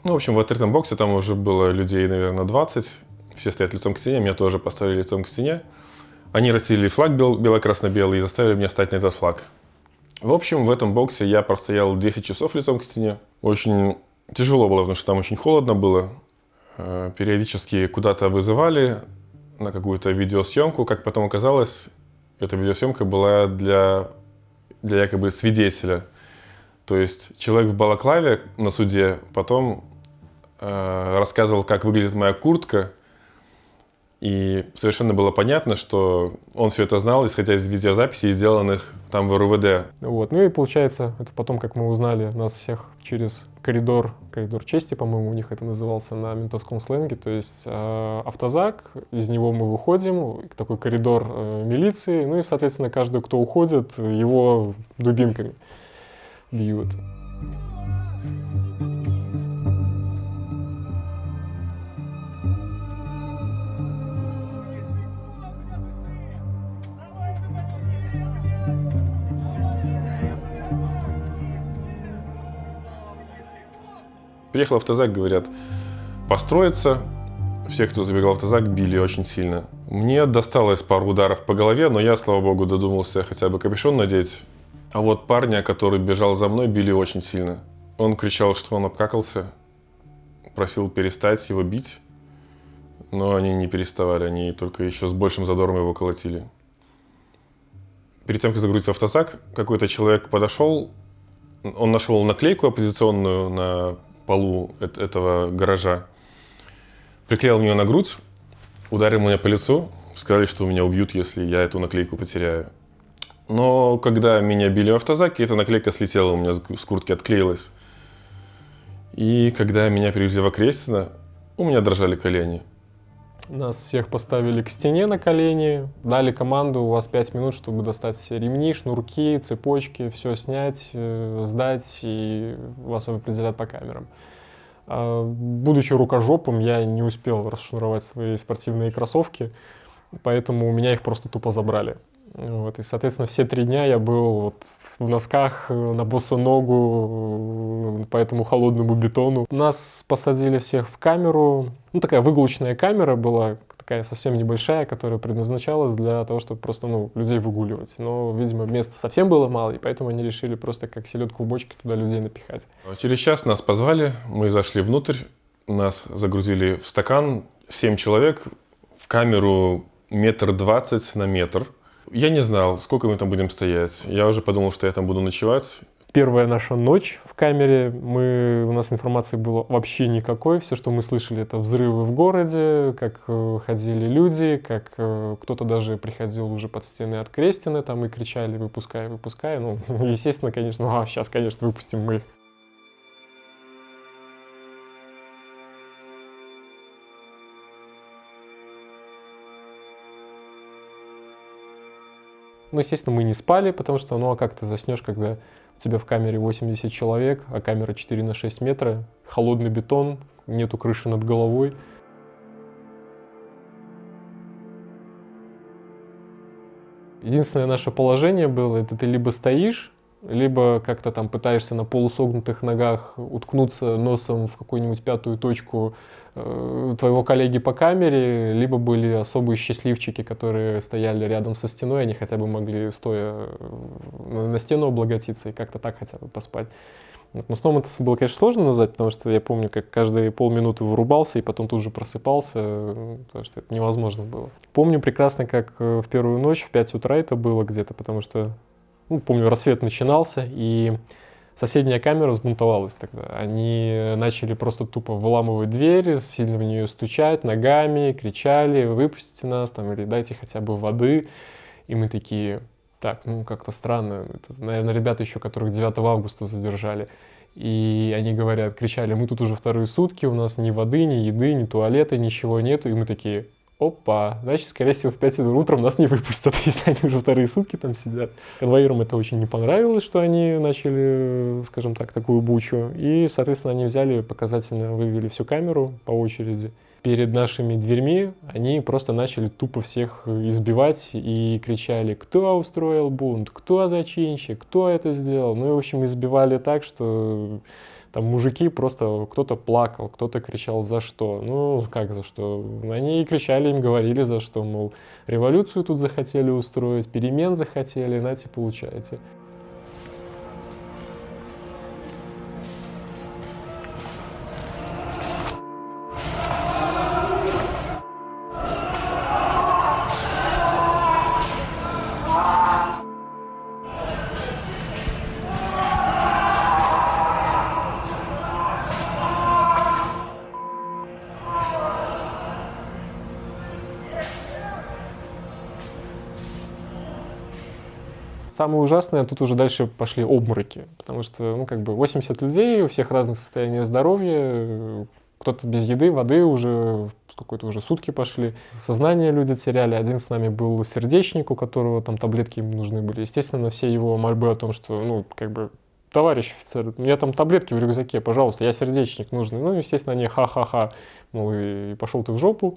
Ну, в общем, в открытом боксе там уже было людей, наверное, 20. Все стоят лицом к стене, меня тоже поставили лицом к стене. Они расстелили флаг бело-красно-белый и заставили меня стать на этот флаг. В общем, в этом боксе я простоял 10 часов лицом к стене. Очень тяжело было, потому что там очень холодно было. Периодически куда-то вызывали на какую-то видеосъемку. Как потом оказалось, эта видеосъемка была для якобы свидетеля. То есть человек в балаклаве на суде потом рассказывал, как выглядит моя куртка. И совершенно было понятно, что он все это знал, исходя из видеозаписей, сделанных там в РУВД. Вот. Ну и получается, это потом, как мы узнали, нас всех через коридор чести, по-моему, у них это назывался на ментовском сленге. То есть автозак, из него мы выходим, такой коридор милиции, ну и, соответственно, каждый, кто уходит, его дубинками бьют. Приехал в автозак, говорят, построиться. Всех, кто забегал в автозак, били очень сильно. Мне досталось пару ударов по голове, но я, слава богу, додумался хотя бы капюшон надеть. А вот парня, который бежал за мной, били очень сильно. Он кричал, что он обкакался, просил перестать его бить. Но они не переставали, они только еще с большим задором его колотили. Перед тем, как загрузить в автозак, какой-то человек подошел, он нашел наклейку оппозиционную на полу этого гаража, приклеил мне на грудь, ударил меня по лицу, сказали, что меня убьют, если я эту наклейку потеряю. Но когда меня били в автозаке, эта наклейка слетела у меня с куртки, отклеилась. И когда меня перевезли в Окрестино, у меня дрожали колени. Нас всех поставили к стене на колени, дали команду: у вас 5 минут, чтобы достать все ремни, шнурки, цепочки, все снять, сдать, и вас определят по камерам. Будучи рукожопом, я не успел расшнуровать свои спортивные кроссовки, поэтому у меня их просто тупо забрали. Вот. И, соответственно, все 3 дня я был вот в носках, на босу ногу, по этому холодному бетону. Нас посадили всех в камеру. Ну, такая выгулочная камера была, такая совсем небольшая, которая предназначалась для того, чтобы просто, людей выгуливать. Но, видимо, места совсем было мало, и поэтому они решили просто как селедку в бочке туда людей напихать. Через час нас позвали, мы зашли внутрь, нас загрузили в стакан, 7 человек, в камеру 1,20 на метр. Я не знал, сколько мы там будем стоять. Я уже подумал, что я там буду ночевать. Первая наша ночь в камере, у нас информации было вообще никакой. Все, что мы слышали, это взрывы в городе, как ходили люди, как кто-то даже приходил уже под стены от Крестина там и кричали: выпускай, выпускай. Ну, естественно, конечно, сейчас, конечно, выпустим мы их. Ну, естественно, мы не спали, потому что, ну, а как ты заснешь, когда у тебя в камере 80 человек, а камера 4 на 6 метра, холодный бетон, нету крыши над головой. Единственное наше положение было, это ты либо стоишь, либо как-то там пытаешься на полусогнутых ногах уткнуться носом в какую-нибудь пятую точку твоего коллеги по камере, либо были особые счастливчики, которые стояли рядом со стеной, они хотя бы могли стоя на стену облокотиться и как-то так хотя бы поспать. Но сном это было, конечно, сложно назвать, потому что я помню, как каждые полминуты вырубался и потом тут же просыпался, потому что это невозможно было. Помню прекрасно, как в первую ночь, в 5 утра это было где-то, потому что, ну, помню, рассвет начинался, и соседняя камера взбунтовалась тогда. Они начали просто тупо выламывать дверь, сильно в нее стучать ногами, кричали: выпустите нас, там, или дайте хотя бы воды. И мы такие: так, ну как-то странно. Это, наверное, ребята еще, которых 9 августа задержали. И они говорят, кричали: мы тут уже вторые сутки, у нас ни воды, ни еды, ни туалета, ничего нету. И мы такие: опа, значит, скорее всего, в 5 утром нас не выпустят, если они уже вторые сутки там сидят. Конвоирам это очень не понравилось, что они начали, скажем так, такую бучу. И, соответственно, они взяли, показательно вывели всю камеру по очереди. Перед нашими дверьми они просто начали тупо всех избивать и кричали: кто устроил бунт, кто зачинщик, кто это сделал. Ну и, в общем, избивали так, что там мужики просто, кто-то плакал, кто-то кричал: за что? Ну, как за что? Они кричали, им говорили за что, мол, революцию тут захотели устроить, перемен захотели, нате, получайте. Самое ужасное, тут уже дальше пошли обмороки, потому что, ну, как бы 80 людей, у всех разное состояние здоровья, кто-то без еды, воды уже, какой-то уже сутки пошли. Сознание люди теряли, один с нами был сердечник, у которого там таблетки ему нужны были. Естественно, все его мольбы о том, что, ну, как бы, товарищ офицер, у меня там таблетки в рюкзаке, пожалуйста, я сердечник нужный. Ну, естественно, они ха-ха-ха, мол, и пошел ты в жопу.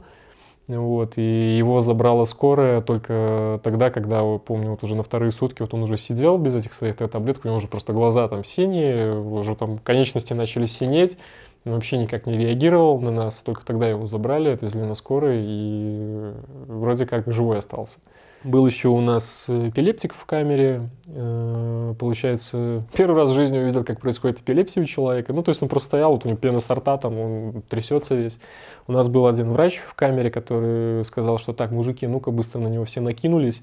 Вот, и его забрала скорая только тогда, когда, помню, вот уже на вторые сутки вот он уже сидел без этих своих таблеток, у него уже просто глаза там синие, уже там конечности начали синеть, он вообще никак не реагировал на нас, только тогда его забрали, отвезли на скорой и вроде как живой остался. Был еще у нас эпилептик в камере, получается, первый раз в жизни увидел, как происходит эпилепсия у человека. Ну, то есть он просто стоял, вот у него пена с рта, там он трясется весь. У нас был один врач в камере, который сказал, что так, мужики, ну-ка быстро на него все накинулись,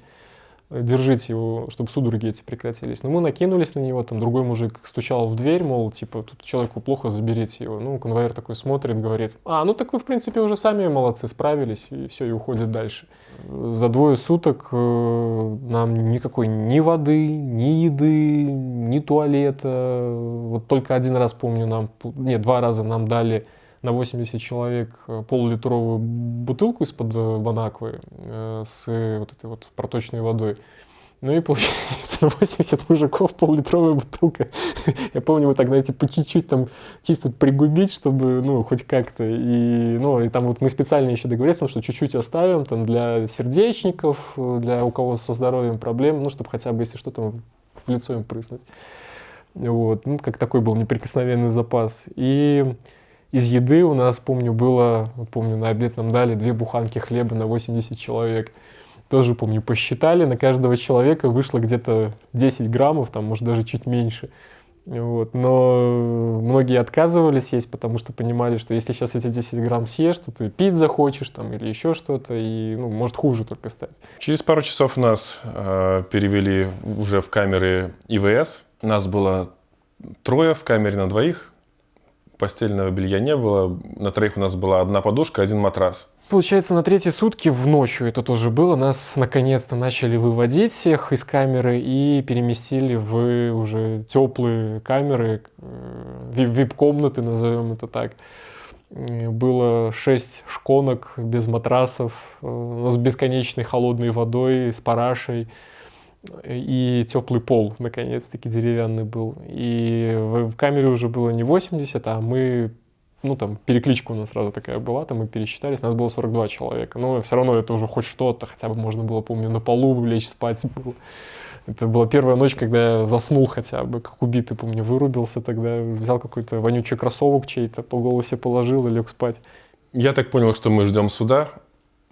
держите его, чтобы судороги эти прекратились. Но мы накинулись на него, там другой мужик стучал в дверь, мол, типа, тут человеку плохо, заберите его. Ну, конвоир такой смотрит, говорит: ну так вы, в принципе, уже сами молодцы, справились, и все, и уходит дальше. За 2 суток нам никакой ни воды, ни еды, ни туалета. Вот только один раз, помню, 2 раза нам дали на 80 человек пол-литровую бутылку из-под Бонаквы с вот этой вот проточной водой. Ну и получается, на 80 мужиков пол-литровая бутылка. Я помню, мы так, знаете, по чуть-чуть там чисто пригубить, чтобы, ну, хоть как-то. И там вот мы специально еще договорились, что чуть-чуть оставим там для сердечников, для у кого со здоровьем проблем, ну, чтобы хотя бы, если что, там в лицо им прыснуть. Вот, ну, как такой был неприкосновенный запас. И из еды у нас, помню, на обед нам дали 2 буханки хлеба на 80 человек. Тоже, помню, посчитали, на каждого человека вышло где-то 10 граммов, там, может, даже чуть меньше. Вот. Но многие отказывались есть, потому что понимали, что если сейчас эти 10 грамм съешь, то ты пить захочешь там, или еще что-то, и, ну, может хуже только стать. Через пару часов нас перевели уже в камеры ИВС. Нас было 3 в камере на 2. Постельного белья не было. На 3 у нас была 1 подушка, 1 матрас. Получается, на 3 сутки в ночью это тоже было. Нас наконец-то начали выводить всех из камеры и переместили в уже теплые камеры, вип-комнаты, назовем это так. Было 6 шконок без матрасов, с бесконечной холодной водой, с парашей. и теплый пол, наконец-таки, деревянный был. И в камере уже было не 80, а мы, ну там, перекличка у нас сразу такая была, там мы пересчитались, нас было 42 человека. Но все равно это уже хоть что-то, хотя бы можно было, помню, на полу лечь спать было. Это была первая ночь, когда я заснул хотя бы, как убитый, помню, вырубился тогда, взял какой-то вонючий кроссовок чей-то, по голову себе положил и лег спать. Я так понял, что мы ждем суда.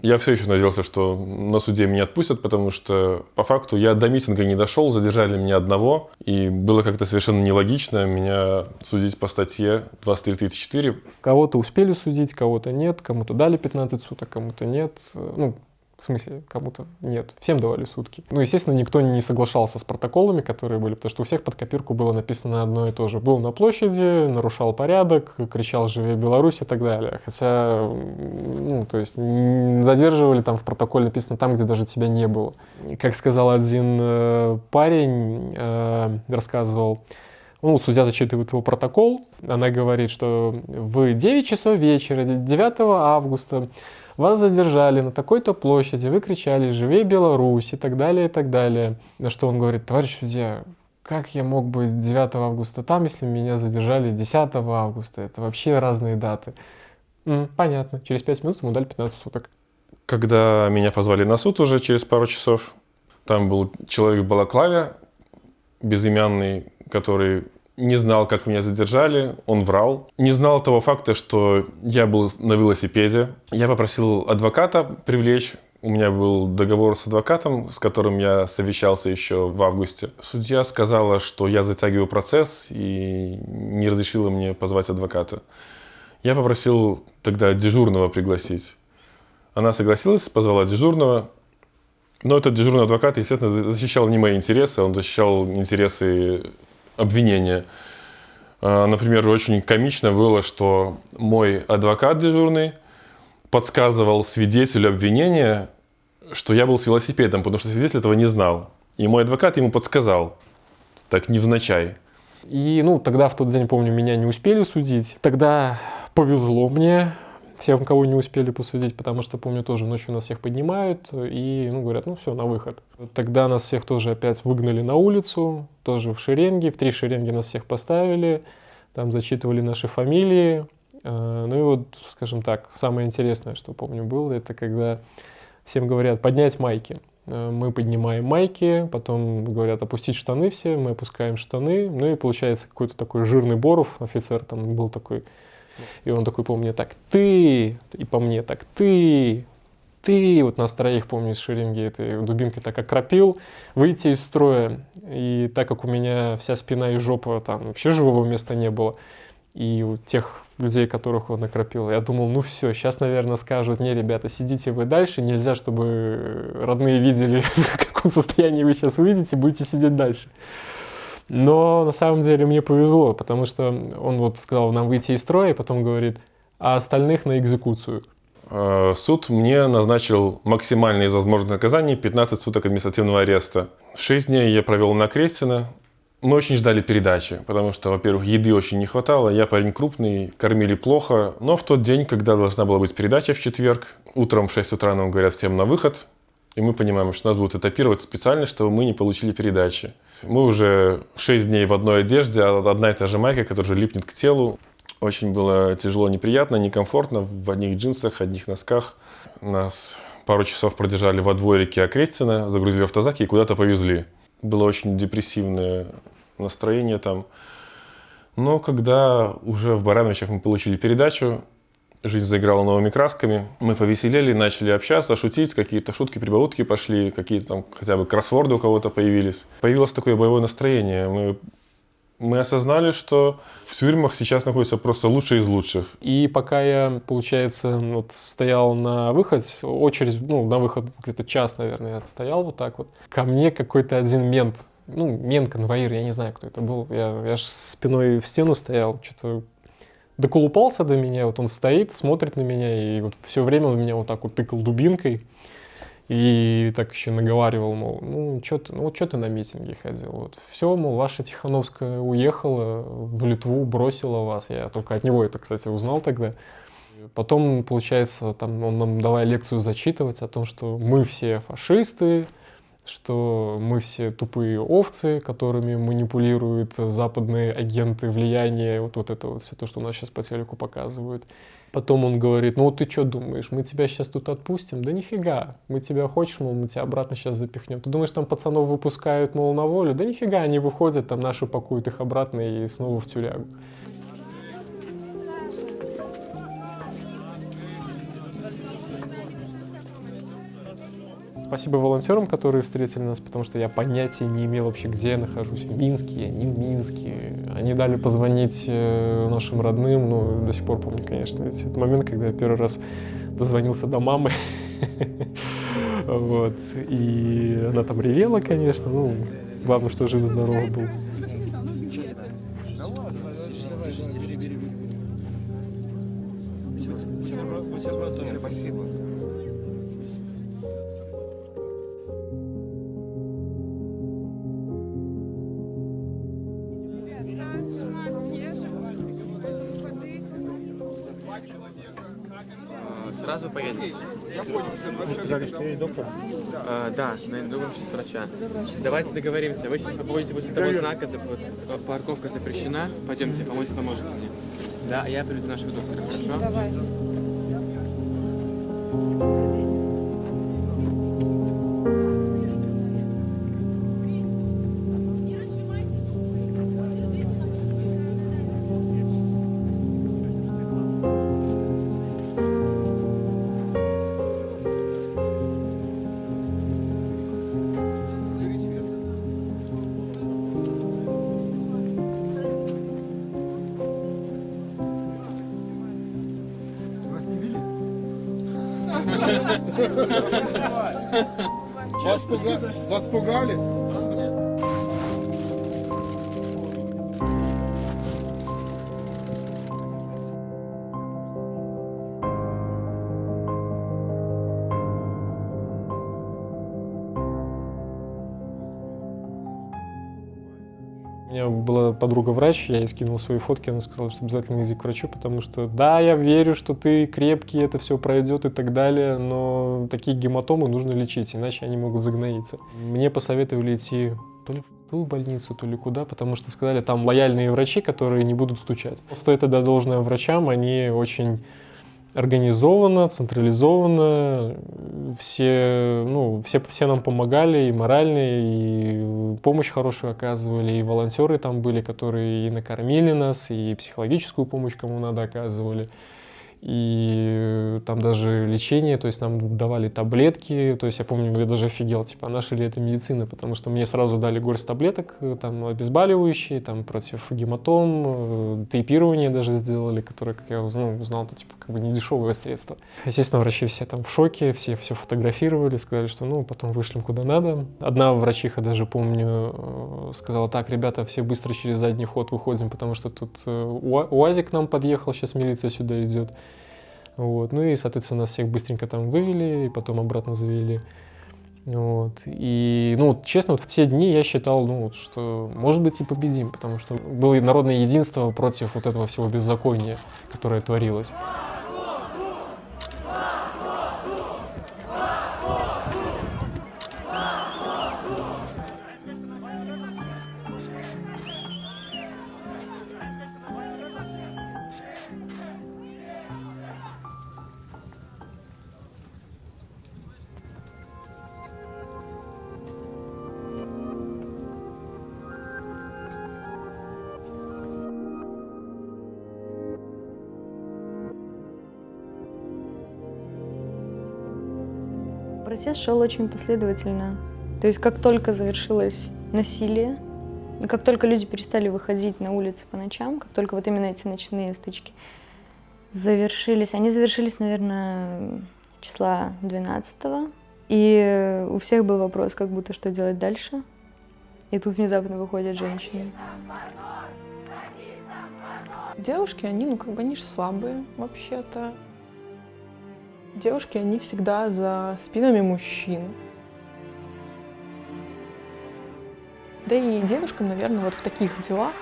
Я все еще надеялся, что на суде меня отпустят, потому что по факту я до митинга не дошел, задержали меня одного, и было как-то совершенно нелогично меня судить по статье 23.34. Кого-то успели судить, кого-то нет, кому-то дали 15 суток, кому-то нет. Ну, в смысле, кому-то нет. Всем давали сутки. Ну, естественно, никто не соглашался с протоколами, которые были, потому что у всех под копирку было написано одно и то же. Был на площади, нарушал порядок, кричал «Живи Беларусь» и так далее. Хотя, ну, то есть, задерживали, там в протоколе написано там, где даже тебя не было. Как сказал один парень, рассказывал, ну, судья зачитывает его протокол, она говорит, что в 9 часов вечера, 9 августа, вас задержали на такой-то площади, вы кричали «Живи Беларусь» и так далее, и так далее. На что он говорит: товарищ судья, как я мог быть 9 августа там, если меня задержали 10 августа? Это вообще разные даты. Понятно. Через 5 минут ему дали 15 суток. Когда меня позвали на суд уже через пару часов, там был человек в балаклаве, безымянный, который не знал, как меня задержали, он врал. Не знал того факта, что я был на велосипеде. Я попросил адвоката привлечь. У меня был договор с адвокатом, с которым я совещался еще в августе. Судья сказала, что я затягиваю процесс и не разрешила мне позвать адвоката. Я попросил тогда дежурного пригласить. Она согласилась, позвала дежурного. Но этот дежурный адвокат, естественно, защищал не мои интересы, он защищал интересы обвинения. Например, очень комично было, что мой адвокат дежурный подсказывал свидетелю обвинения, что я был с велосипедом, потому что свидетель этого не знал. И мой адвокат ему подсказал, так невзначай. И, ну, тогда в тот день, помню, меня не успели судить. Тогда повезло мне, всем, кого не успели посудить, потому что, помню, тоже ночью нас всех поднимают и, ну, говорят, ну, все, на выход. Тогда нас всех тоже опять выгнали на улицу, тоже в шеренги, в 3 шеренги нас всех поставили, там зачитывали наши фамилии. Ну и вот, скажем так, самое интересное, что, помню, было, это когда всем говорят поднять майки. Мы поднимаем майки, потом говорят опустить штаны все, мы опускаем штаны, ну и получается какой-то такой жирный Боров, офицер там был такой, и он такой, помню, так, ты, и по мне так, ты, вот нас троих, помню, из шеренги этой дубинкой так окропил, выйти из строя, и так как у меня вся спина и жопа, там вообще живого места не было, и у тех людей, которых он окропил, я думал, ну все, сейчас, наверное, скажут: не, ребята, сидите вы дальше, нельзя, чтобы родные видели, в каком состоянии вы сейчас выйдете, будете сидеть дальше. Но на самом деле мне повезло, потому что он вот сказал нам выйти из строя, и потом говорит: а остальных на экзекуцию. Суд мне назначил максимальное из возможных наказаний — 15 суток административного ареста. 6 дней я провел на Крестина. Мы очень ждали передачи, потому что, во-первых, еды очень не хватало, я парень крупный, кормили плохо. Но в тот день, когда должна была быть передача в четверг, утром в 6 утра нам говорят всем на выход. И мы понимаем, что нас будут этапировать специально, чтобы мы не получили передачи. Мы уже 6 дней в одной одежде, одна и та же майка, которая уже липнет к телу. Очень было тяжело, неприятно, некомфортно, в одних джинсах, одних носках. Нас пару часов продержали во дворике Окрестина, загрузили в автозаки и куда-то повезли. Было очень депрессивное настроение там. Но когда уже в Барановичах мы получили передачу, жизнь заиграла новыми красками. Мы повеселели, начали общаться, шутить, какие-то шутки, прибаутки пошли, какие-то там хотя бы кроссворды у кого-то появились. Появилось такое боевое настроение. Мы осознали, что в тюрьмах сейчас находятся просто лучшие из лучших. И пока я, получается, вот стоял на выход, очередь, ну, на выход где-то час, наверное, я отстоял вот так вот. Ко мне какой-то один мент, конвоир, я не знаю, кто это был. Я ж спиной в стену стоял, что-то доколупался до меня, вот он стоит, смотрит на меня, и вот все время он меня вот так вот тыкал дубинкой. И так еще наговаривал, мол, что ты на митинге ходил? Вот. Все, мол, ваша Тихановская уехала в Литву, бросила вас. Я только от него это, кстати, узнал тогда. Потом, получается, там он нам давай лекцию зачитывать о том, что мы все фашисты, что мы все тупые овцы, которыми манипулируют западные агенты влияния, вот это вот все то, что у нас сейчас по телеку показывают. Потом он говорит: ну вот ты что думаешь, мы тебя сейчас тут отпустим? Да нифига, мы тебя хочешь, мол, мы тебя обратно сейчас запихнем. Ты думаешь, там пацанов выпускают, мол, на волю? Да нифига, они выходят, там наши пакуют их обратно и снова в тюрягу. Спасибо волонтерам, которые встретили нас, потому что я понятия не имел вообще, где я нахожусь. В Минске, я не в Минске. Они дали позвонить нашим родным, ну, до сих пор помню, конечно, этот момент, когда я первый раз дозвонился до мамы. Вот. И она там ревела, конечно, ну, главное, что жив-здоров был. Спасибо. Сразу поедем. Вы сказали, что есть доктор? Да, найду вам сейчас врача. Давайте договоримся. Вы сейчас побудете возле того знака, парковка запрещена. Пойдемте, помочь поможете мне. Да, а я приведу нашего доктора, хорошо? Давайте. Вас пугали? У меня была подруга-врач, я ей скинул свои фотки, она сказала, что обязательно иди к врачу, потому что да, я верю, что ты крепкий, это все пройдет и так далее, но такие гематомы нужно лечить, иначе они могут загноиться. Мне посоветовали идти то ли в ту больницу, то ли куда, потому что сказали, там лояльные врачи, которые не будут стучать. Стоит отдать должное врачам, они очень организованно, централизованно, все нам помогали, и морально, и помощь хорошую оказывали, и волонтеры там были, которые и накормили нас, и психологическую помощь кому надо оказывали. И там даже лечение, то есть нам давали таблетки, то есть я помню, я даже офигел, типа, а наша ли это медицина, потому что мне сразу дали горсть таблеток, там, обезболивающие, там, против гематом, тейпирование даже сделали, которое, как я узнал, это, типа, как бы не дешевое средство. Естественно, врачи все там в шоке, все фотографировали, сказали, что, ну, потом вышлем куда надо. Одна врачиха даже, помню, сказала: так, ребята, все быстро через задний ход выходим, потому что тут УАЗик к нам подъехал, сейчас милиция сюда идет. Вот. Ну и, соответственно, нас всех быстренько там вывели, и потом обратно завели. Вот. И, ну, честно, вот в те дни я считал, ну, что, может быть, и победим, потому что было народное единство против вот этого всего беззакония, которое творилось. Протест шел очень последовательно. То есть как только завершилось насилие, как только люди перестали выходить на улицы по ночам, как только вот именно эти ночные стычки завершились, они завершились, наверное, числа 12-го. И у всех был вопрос, как будто, что делать дальше. И тут внезапно выходят женщины. Девушки, они, они же слабые вообще-то. Девушки, они всегда за спинами мужчин. Да и девушкам, наверное, вот в таких делах,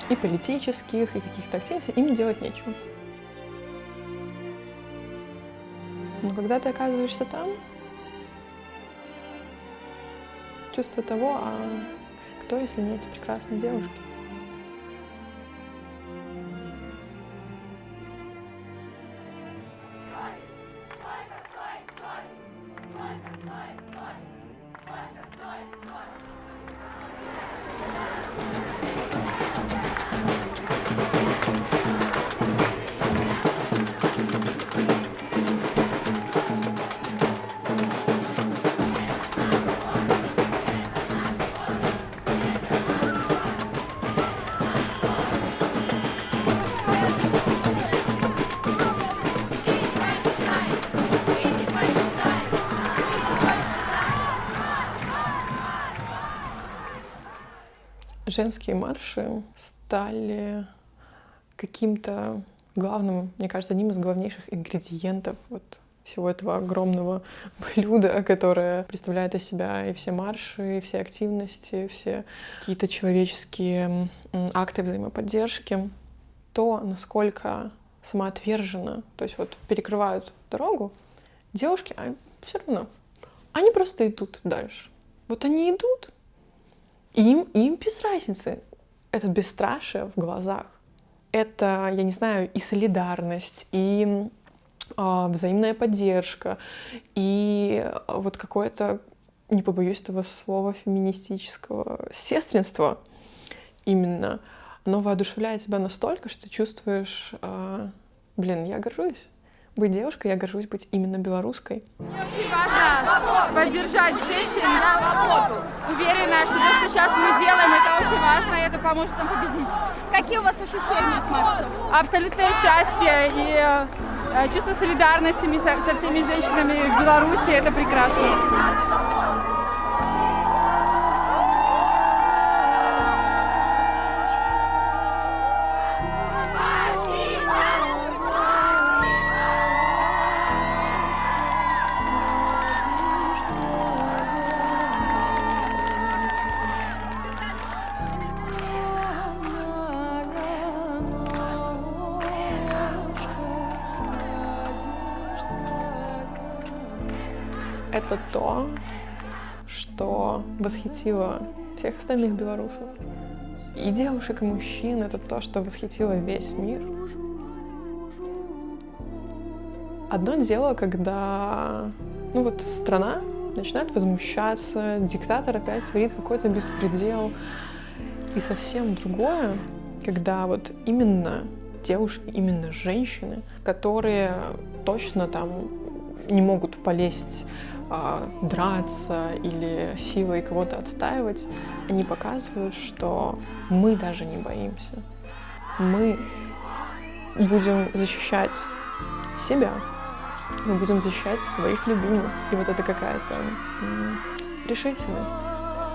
и политических, и каких-то активностей, им делать нечего. Но когда ты оказываешься там, чувство того, а кто, если не эти прекрасные девушки? Женские марши стали каким-то главным, мне кажется, одним из главнейших ингредиентов вот всего этого огромного блюда, которое представляет из себя и все марши, и все активности, все какие-то человеческие акты взаимоподдержки. То, насколько самоотверженно, то есть вот перекрывают дорогу, девушки, а все равно, они просто идут дальше. Вот они идут, им без разницы. Это бесстрашие в глазах. Это, я не знаю, и солидарность, и взаимная поддержка, и вот какое-то, не побоюсь этого слова, феминистического сестринства именно. Оно воодушевляет тебя настолько, что ты чувствуешь, я горжусь. Быть девушкой, я горжусь быть именно белорусской. Мне очень важно поддержать женщин, да, уверена, что то, что сейчас мы делаем, это очень важно, и это поможет нам победить. Какие у вас ощущения от марша? Абсолютное счастье и чувство солидарности со всеми женщинами в Беларуси, это прекрасно. Это то, что восхитило всех остальных белорусов. И девушек, и мужчин — это то, что восхитило весь мир. Одно дело, когда страна начинает возмущаться, диктатор опять творит какой-то беспредел. И совсем другое, когда вот именно девушки, именно женщины, которые точно там не могут полезть, драться или силой кого-то отстаивать, они показывают, что мы даже не боимся. Мы будем защищать себя, мы будем защищать своих любимых. И вот это какая-то решительность,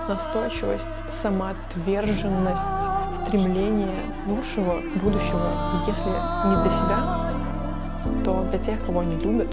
настойчивость, самоотверженность, стремление лучшего будущего, если не для себя, то для тех, кого они любят.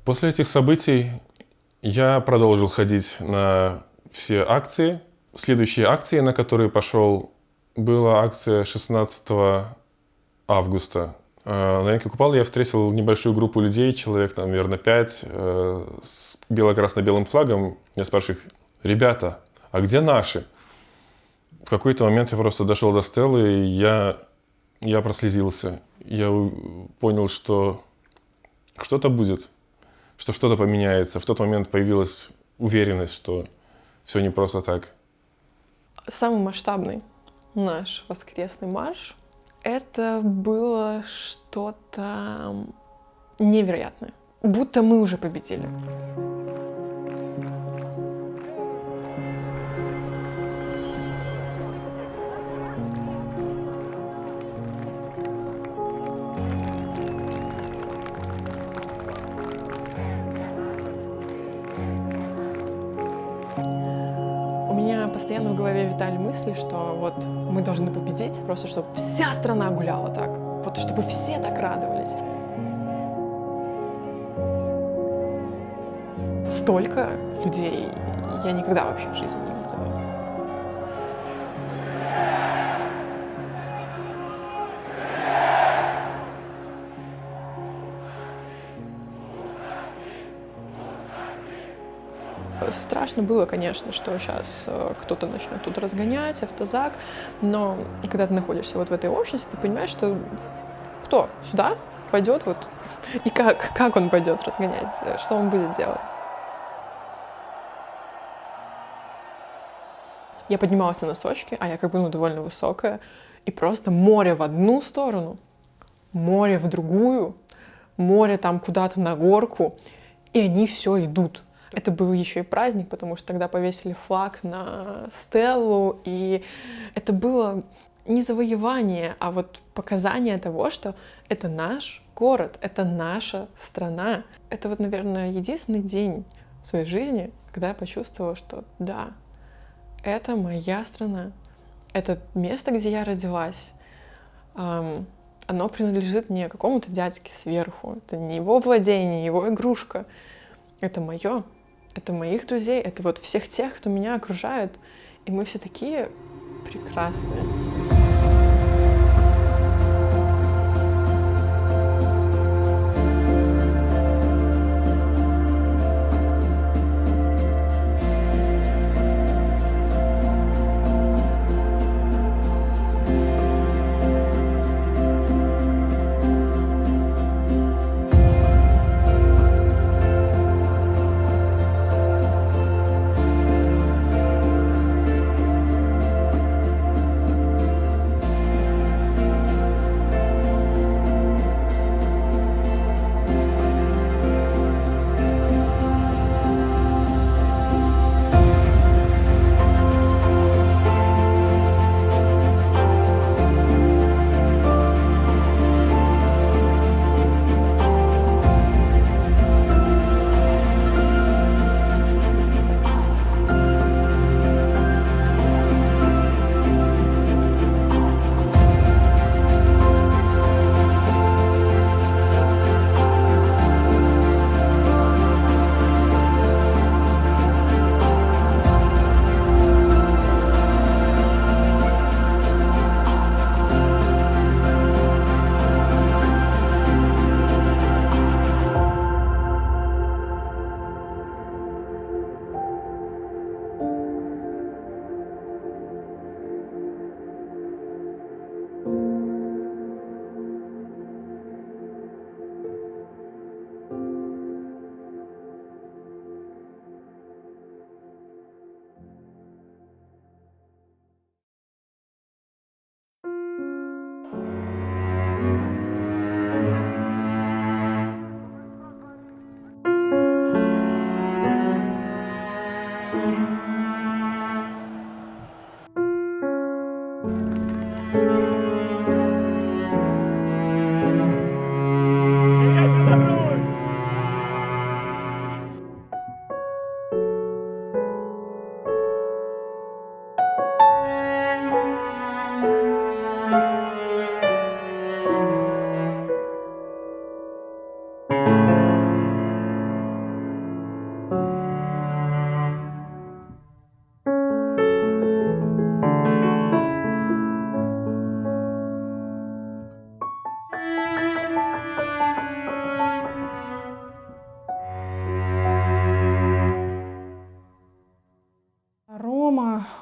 После этих событий я продолжил ходить на все акции. Следующие акции, на которые пошел, была акция 16 августа. На Янке Купалы я встретил небольшую группу людей, человек, наверное, 5, с бело-красно-белым флагом. Я спрашиваю их: ребята, а где наши? В какой-то момент я просто дошел до Стеллы, и я прослезился. Я понял, что что-то будет. что что-то поменяется. В тот момент появилась уверенность, что все не просто так. Самый масштабный наш воскресный марш — это было что-то невероятное. Будто мы уже победили. У меня постоянно в голове витали мысли, что вот мы должны победить, просто чтобы вся страна гуляла так, вот чтобы все так радовались. Столько людей я никогда вообще в жизни не видела. Страшно было, конечно, что сейчас кто-то начнет тут разгонять, автозак, но когда ты находишься вот в этой общности, ты понимаешь, что кто сюда пойдет вот, и как он пойдет разгонять, что он будет делать. Я поднималась на носочки, а я как бы довольно высокая, и просто море в одну сторону, море в другую, море там куда-то на горку, и они все идут. Это был еще и праздник, потому что тогда повесили флаг на стеллу, и это было не завоевание, а вот показание того, что это наш город, это наша страна. Это вот, наверное, единственный день в своей жизни, когда я почувствовала, что да, это моя страна, это место, где я родилась. Оно принадлежит не какому-то дядьке сверху, это не его владение, не его игрушка, это мое. Это моих друзей, это вот всех тех, кто меня окружает. И мы все такие прекрасные.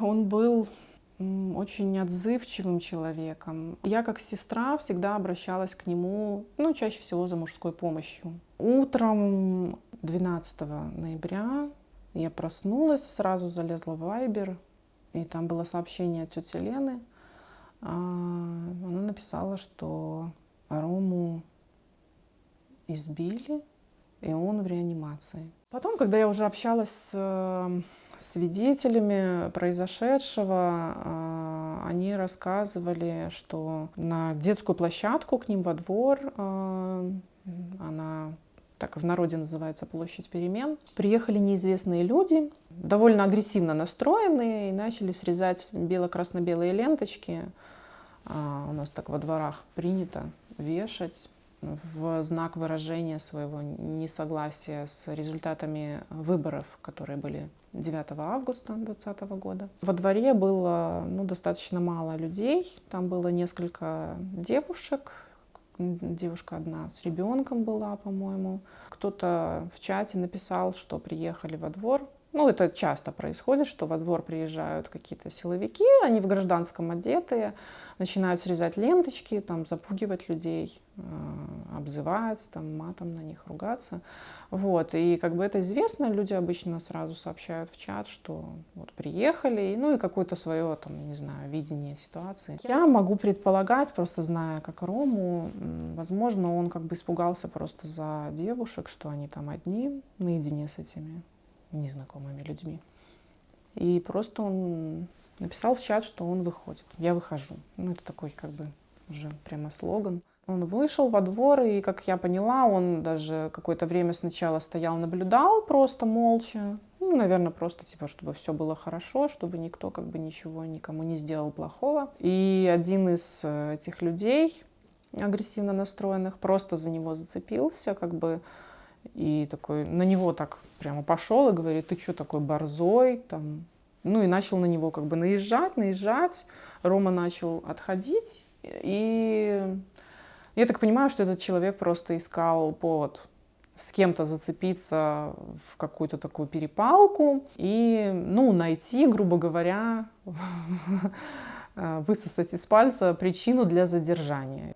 Он был очень отзывчивым человеком. Я как сестра всегда обращалась к нему, чаще всего за мужской помощью. Утром 12 ноября я проснулась, сразу залезла в Viber, и там было сообщение от тети Лены. Она написала, что Рому избили, и он в реанимации. Потом, когда я уже общалась с свидетелями произошедшего, они рассказывали, что на детскую площадку к ним во двор, она так в народе называется площадь перемен, приехали неизвестные люди, довольно агрессивно настроенные, и начали срезать бело-красно-белые ленточки. У нас так во дворах принято вешать в знак выражения своего несогласия с результатами выборов, которые были 9 августа 2020 года. Во дворе было достаточно мало людей, там было несколько девушек, девушка одна с ребенком была, по-моему. Кто-то в чате написал, что приехали во двор. Это часто происходит, что во двор приезжают какие-то силовики, они в гражданском одетые, начинают срезать ленточки, там, запугивать людей, обзывать, там, матом на них ругаться. И как бы это известно, люди обычно сразу сообщают в чат, что вот приехали, и какое-то свое, там, не знаю, видение ситуации. Я могу предполагать, просто зная как Рому, возможно, он как бы испугался просто за девушек, что они там одни, наедине с этими незнакомыми людьми. И просто он написал в чат, что он выходит. Я выхожу. Это такой как бы уже прямо слоган. Он вышел во двор, и, как я поняла, он даже какое-то время сначала стоял, наблюдал просто молча. Наверное, просто типа, чтобы все было хорошо, чтобы никто как бы ничего никому не сделал плохого. И один из этих людей, агрессивно настроенных, просто за него зацепился, как бы, и такой на него так прямо пошел и говорит: ты что такой борзой? Там. И начал на него как бы наезжать. Рома начал отходить. И я так понимаю, что этот человек просто искал повод с кем-то зацепиться в какую-то такую перепалку и, найти, грубо говоря, высосать из пальца причину для задержания.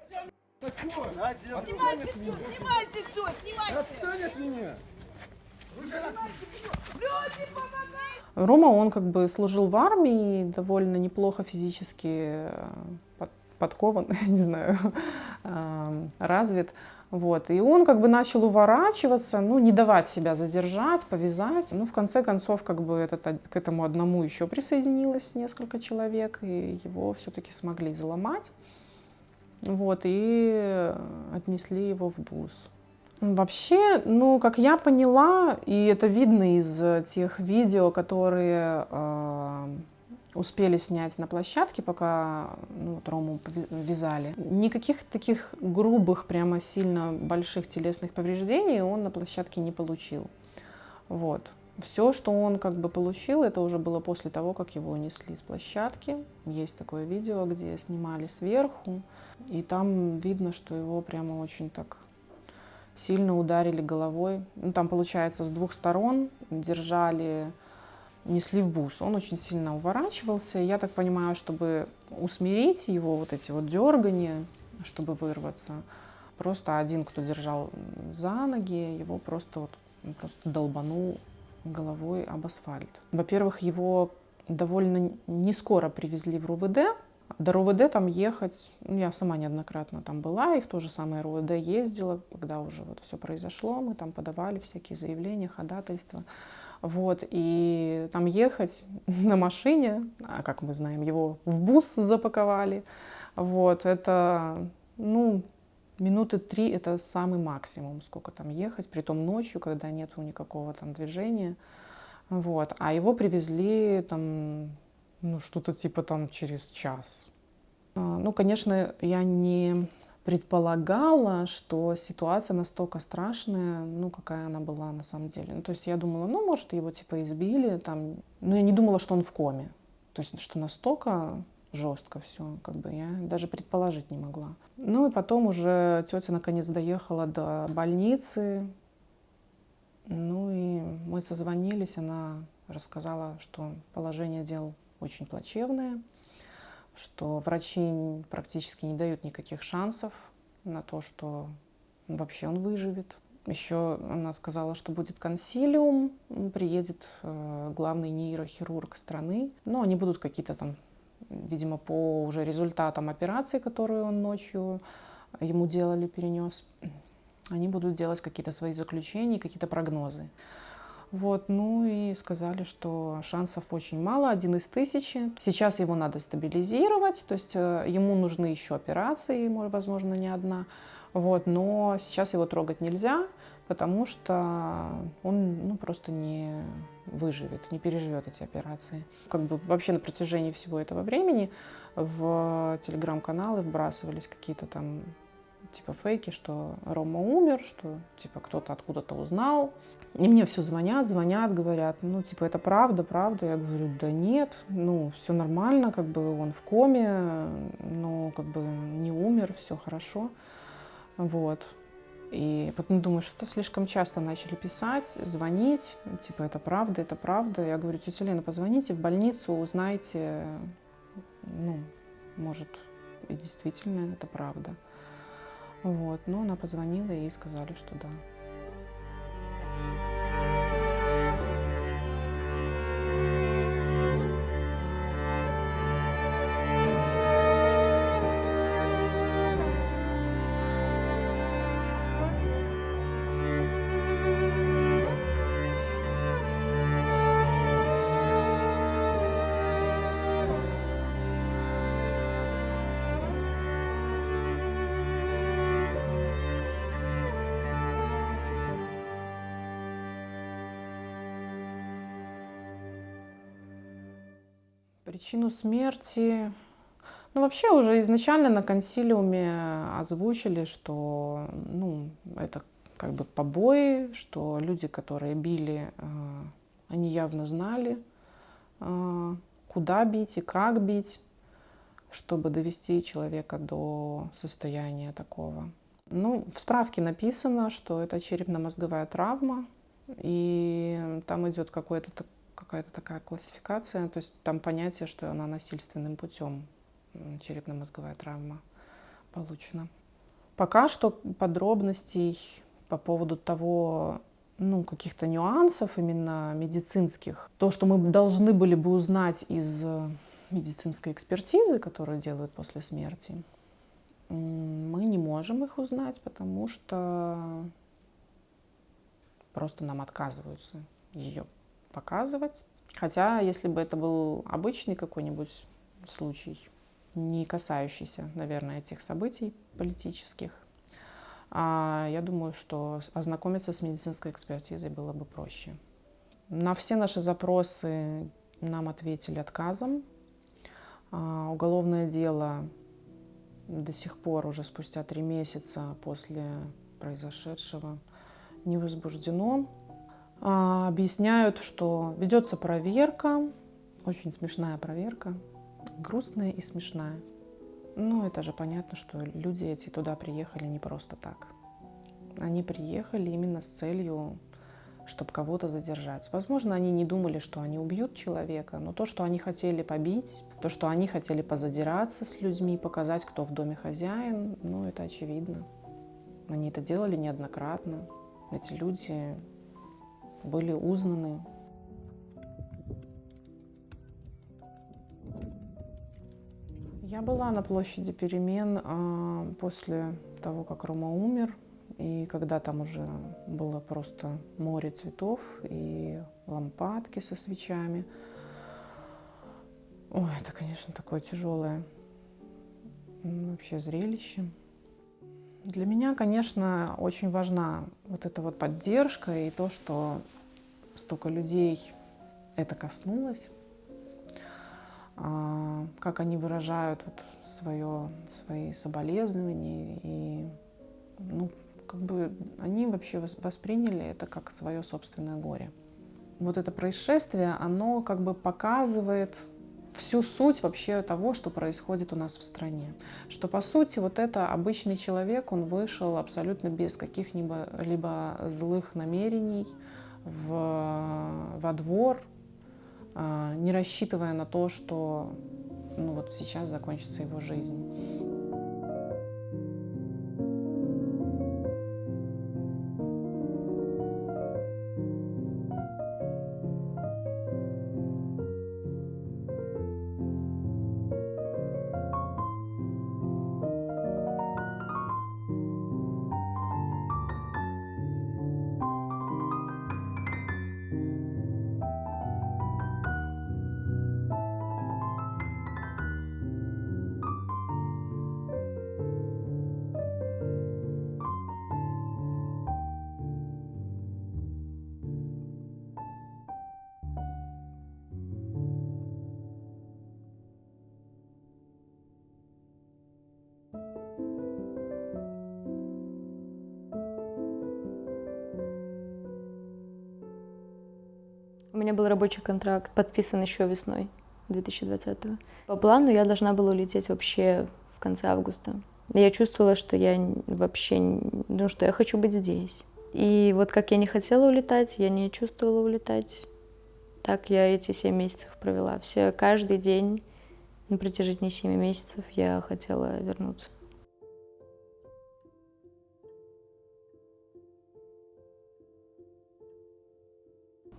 Снимайте все, снимайте! Отстань от меня! Рома, он как бы служил в армии, довольно неплохо физически подкован, не знаю, развит. И он как бы начал уворачиваться, не давать себя задержать, повязать. В конце концов, как бы к этому одному еще присоединилось несколько человек, и его все-таки смогли заломать. И отнесли его в БУС. Вообще, как я поняла, и это видно из тех видео, которые успели снять на площадке, пока Рому вязали, никаких таких грубых, прямо сильно больших телесных повреждений он на площадке не получил. Все, что он как бы получил, это уже было после того, как его унесли с площадки. Есть такое видео, где снимали сверху, и там видно, что его прямо очень так сильно ударили головой. Там, получается, с двух сторон держали, несли в БУС. Он очень сильно уворачивался. Я так понимаю, чтобы усмирить его эти дергания, чтобы вырваться, просто один, кто держал за ноги, его просто долбанул головой об асфальт. Во-первых, его довольно не скоро привезли в РУВД. До РУВД там ехать, я сама неоднократно там была, и в то же самое РУВД ездила, когда уже все произошло, мы там подавали всякие заявления, ходатайства. И там ехать на машине, а как мы знаем, его в БУС запаковали, это, минуты 3 это самый максимум, сколько там ехать, притом ночью, когда нету никакого там движения. А его привезли там, что-то типа там через час. Конечно, я не предполагала, что ситуация настолько страшная, какая она была на самом деле. То есть я думала, может, его типа избили, там, но я не думала, что он в коме. То есть, что настолько жестко все, как бы я даже предположить не могла. И потом уже тетя наконец доехала до больницы, и мы созвонились, она рассказала, что положение дел очень плачевное, что врачи практически не дают никаких шансов на то, что вообще он выживет. Еще она сказала, что будет консилиум, приедет главный нейрохирург страны. Но они будут какие-то там, видимо, по уже результатам операции, которую он ночью ему делали, перенес. Они будут делать какие-то свои заключения, какие-то прогнозы. Вот, ну и сказали, что шансов очень мало, 1 из 1000. Сейчас его надо стабилизировать, то есть ему нужны еще операции, возможно, не одна. Вот, но сейчас его трогать нельзя, потому что он просто не выживет, не переживет эти операции. Как бы вообще на протяжении всего этого времени в телеграм-каналы вбрасывались какие-то там типа фейки, что Рома умер, что типа кто-то откуда-то узнал. И мне все звонят, говорят, ну типа это правда, правда. Я говорю, да нет, ну все нормально, как бы он в коме, но как бы не умер, все хорошо. Вот. И потом думаю, что-то слишком часто начали писать, звонить, типа это правда, это правда. Я говорю, тетя Лена, позвоните в больницу, узнайте, ну, может, и действительно это правда. Вот, но она позвонила и сказали, что да. Причину смерти, ну вообще уже изначально на консилиуме озвучили, что ну, это как бы побои, что люди, которые били, они явно знали, куда бить и как бить, чтобы довести человека до состояния такого. Ну, в справке написано, что это черепно-мозговая травма, и там идет какая-то такая классификация, то есть там понятие, что она насильственным путем, черепно-мозговая травма, получена. Пока что подробностей по поводу того, ну, каких-то нюансов именно медицинских, то, что мы должны были бы узнать из медицинской экспертизы, которую делают после смерти, мы не можем их узнать, потому что просто нам отказываются ее показывать. Хотя, если бы это был обычный какой-нибудь случай, не касающийся, наверное, этих событий политических, я думаю, что ознакомиться с медицинской экспертизой было бы проще. На все наши запросы нам ответили отказом. Уголовное дело до сих пор, уже спустя 3 месяца после произошедшего, не возбуждено. Объясняют, что ведется проверка, очень смешная проверка, грустная и смешная. Ну, это же понятно, что люди эти туда приехали не просто так. Они приехали именно с целью, чтобы кого-то задержать. Возможно, они не думали, что они убьют человека, но то, что они хотели побить, то, что они хотели позадираться с людьми, показать, кто в доме хозяин, ну, это очевидно. Они это делали неоднократно. Эти люди были узнаны. Я была на площади перемен после того, как Рома умер, и когда там уже было просто море цветов и лампадки со свечами. Ой, это, конечно, такое тяжелое вообще зрелище. Для меня, конечно, очень важна вот эта вот поддержка и то, что столько людей это коснулось, как они выражают вот свои соболезнования, и ну, как бы они вообще восприняли это как свое собственное горе. Вот это происшествие, оно как бы показывает всю суть вообще того, что происходит у нас в стране. Что, по сути, вот это обычный человек, он вышел абсолютно без каких-либо злых намерений во двор, не рассчитывая на то, что ну, вот сейчас закончится его жизнь. У меня был рабочий контракт, подписан еще весной 2020-го. По плану я должна была улететь вообще в конце августа. Я чувствовала, что я вообще, ну, что я хочу быть здесь. И вот как я не хотела улетать, я не чувствовала улетать. Так я эти 7 месяцев провела. Каждый день на протяжении 7 месяцев я хотела вернуться.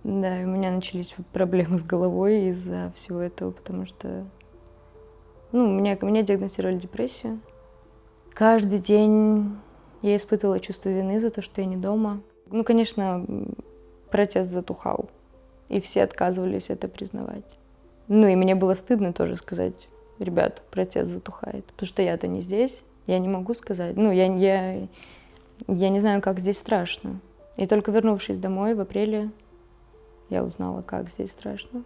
Да, и у меня начались проблемы с головой из-за всего этого, потому что меня диагностировали депрессию. Каждый день я испытывала чувство вины за то, что я не дома. Конечно, протест затухал, и все отказывались это признавать. И мне было стыдно тоже сказать: ребят, протест затухает, потому что я-то не здесь, я не могу сказать. Я не знаю, как здесь страшно. И только вернувшись домой в апреле, я узнала, как здесь страшно.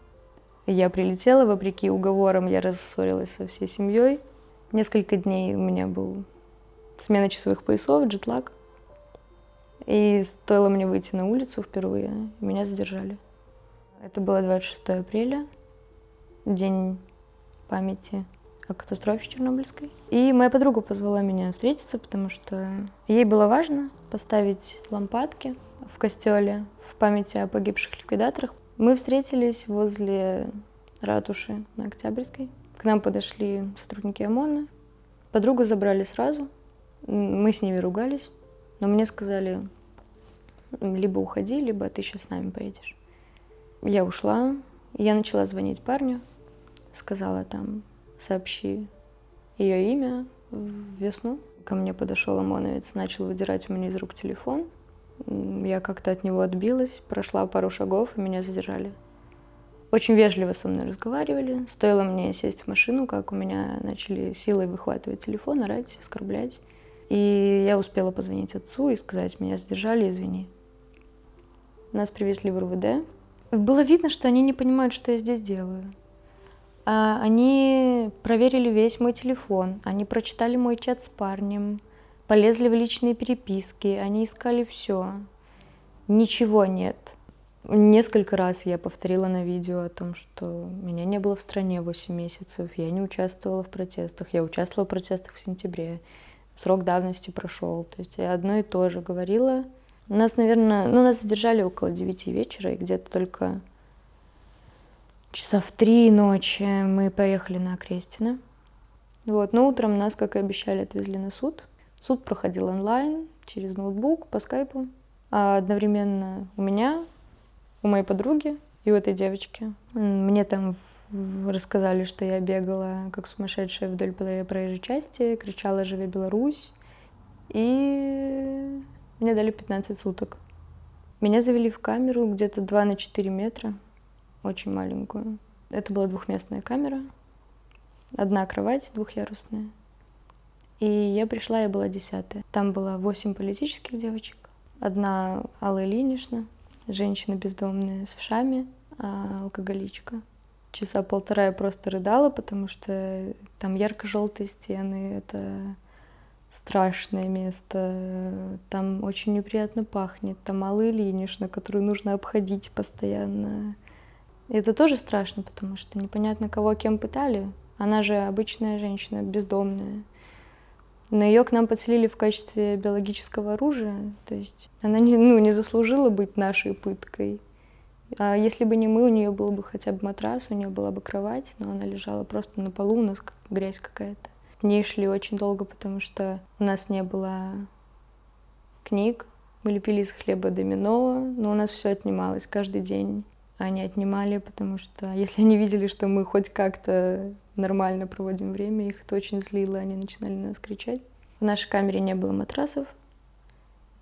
Я прилетела, вопреки уговорам, я рассорилась со всей семьей. Несколько дней у меня был смена часовых поясов, джетлаг. И стоило мне выйти на улицу впервые, меня задержали. Это было 26 апреля, день памяти о катастрофе Чернобыльской. И моя подруга позвала меня встретиться, потому что ей было важно поставить лампадки в костеле в памяти о погибших ликвидаторах. Мы встретились возле ратуши на Октябрьской. К нам подошли сотрудники ОМОНа. Подругу забрали сразу. Мы с ними ругались. Но мне сказали: либо уходи, либо ты сейчас с нами поедешь. Я ушла. Я начала звонить парню. Сказала сообщи ее имя в весну. Ко мне подошел ОМОНовец, начал выдирать у меня из рук телефон. Я как-то от него отбилась, прошла пару шагов, и меня задержали. Очень вежливо со мной разговаривали. Стоило мне сесть в машину, как у меня начали силой выхватывать телефон, орать, оскорблять. И я успела позвонить отцу и сказать: меня задержали, извини. Нас привезли в РУВД. Было видно, что они не понимают, что я здесь делаю. Они проверили весь мой телефон, они прочитали мой чат с парнем, полезли в личные переписки, они искали все. Ничего нет. Несколько раз я повторила на видео о том, что меня не было в стране 8 месяцев, я не участвовала в протестах, я участвовала в протестах в сентябре, срок давности прошел. То есть я одно и то же говорила. Нас, наверное, нас задержали около 9 вечера, и где-то только часа в 3 ночи мы поехали на Окрестино. Но утром нас, как и обещали, отвезли на суд. Суд проходил онлайн, через ноутбук, по скайпу. А одновременно у меня, у моей подруги и у этой девочки. Мне рассказали, что я бегала как сумасшедшая вдоль проезжей части, кричала «Живи Беларусь!» И мне дали 15 суток. Меня завели в камеру где-то 2 на 4 метра, очень маленькую. Это была двухместная камера, одна кровать двухъярусная. И я пришла, я была 10-я. Там было 8 политических девочек. Одна Алла Ильинична, женщина бездомная, с вшами, алкоголичка. Часа полтора я просто рыдала, потому что там ярко-желтые стены, это страшное место, там очень неприятно пахнет, там Алла Ильинична, которую нужно обходить постоянно. И это тоже страшно, потому что непонятно, кого кем пытали. Она же обычная женщина, бездомная. Но ее к нам подселили в качестве биологического оружия, то есть она не заслужила быть нашей пыткой. А если бы не мы, у нее был бы хотя бы матрас, у нее была бы кровать, но она лежала просто на полу, у нас грязь какая-то. Дни шли очень долго, потому что у нас не было книг, мы лепили из хлеба домино, но у нас все отнималось каждый день. Они отнимали, потому что если они видели, что мы хоть как-то нормально проводим время, их это очень злило, они начинали на нас кричать. В нашей камере не было матрасов.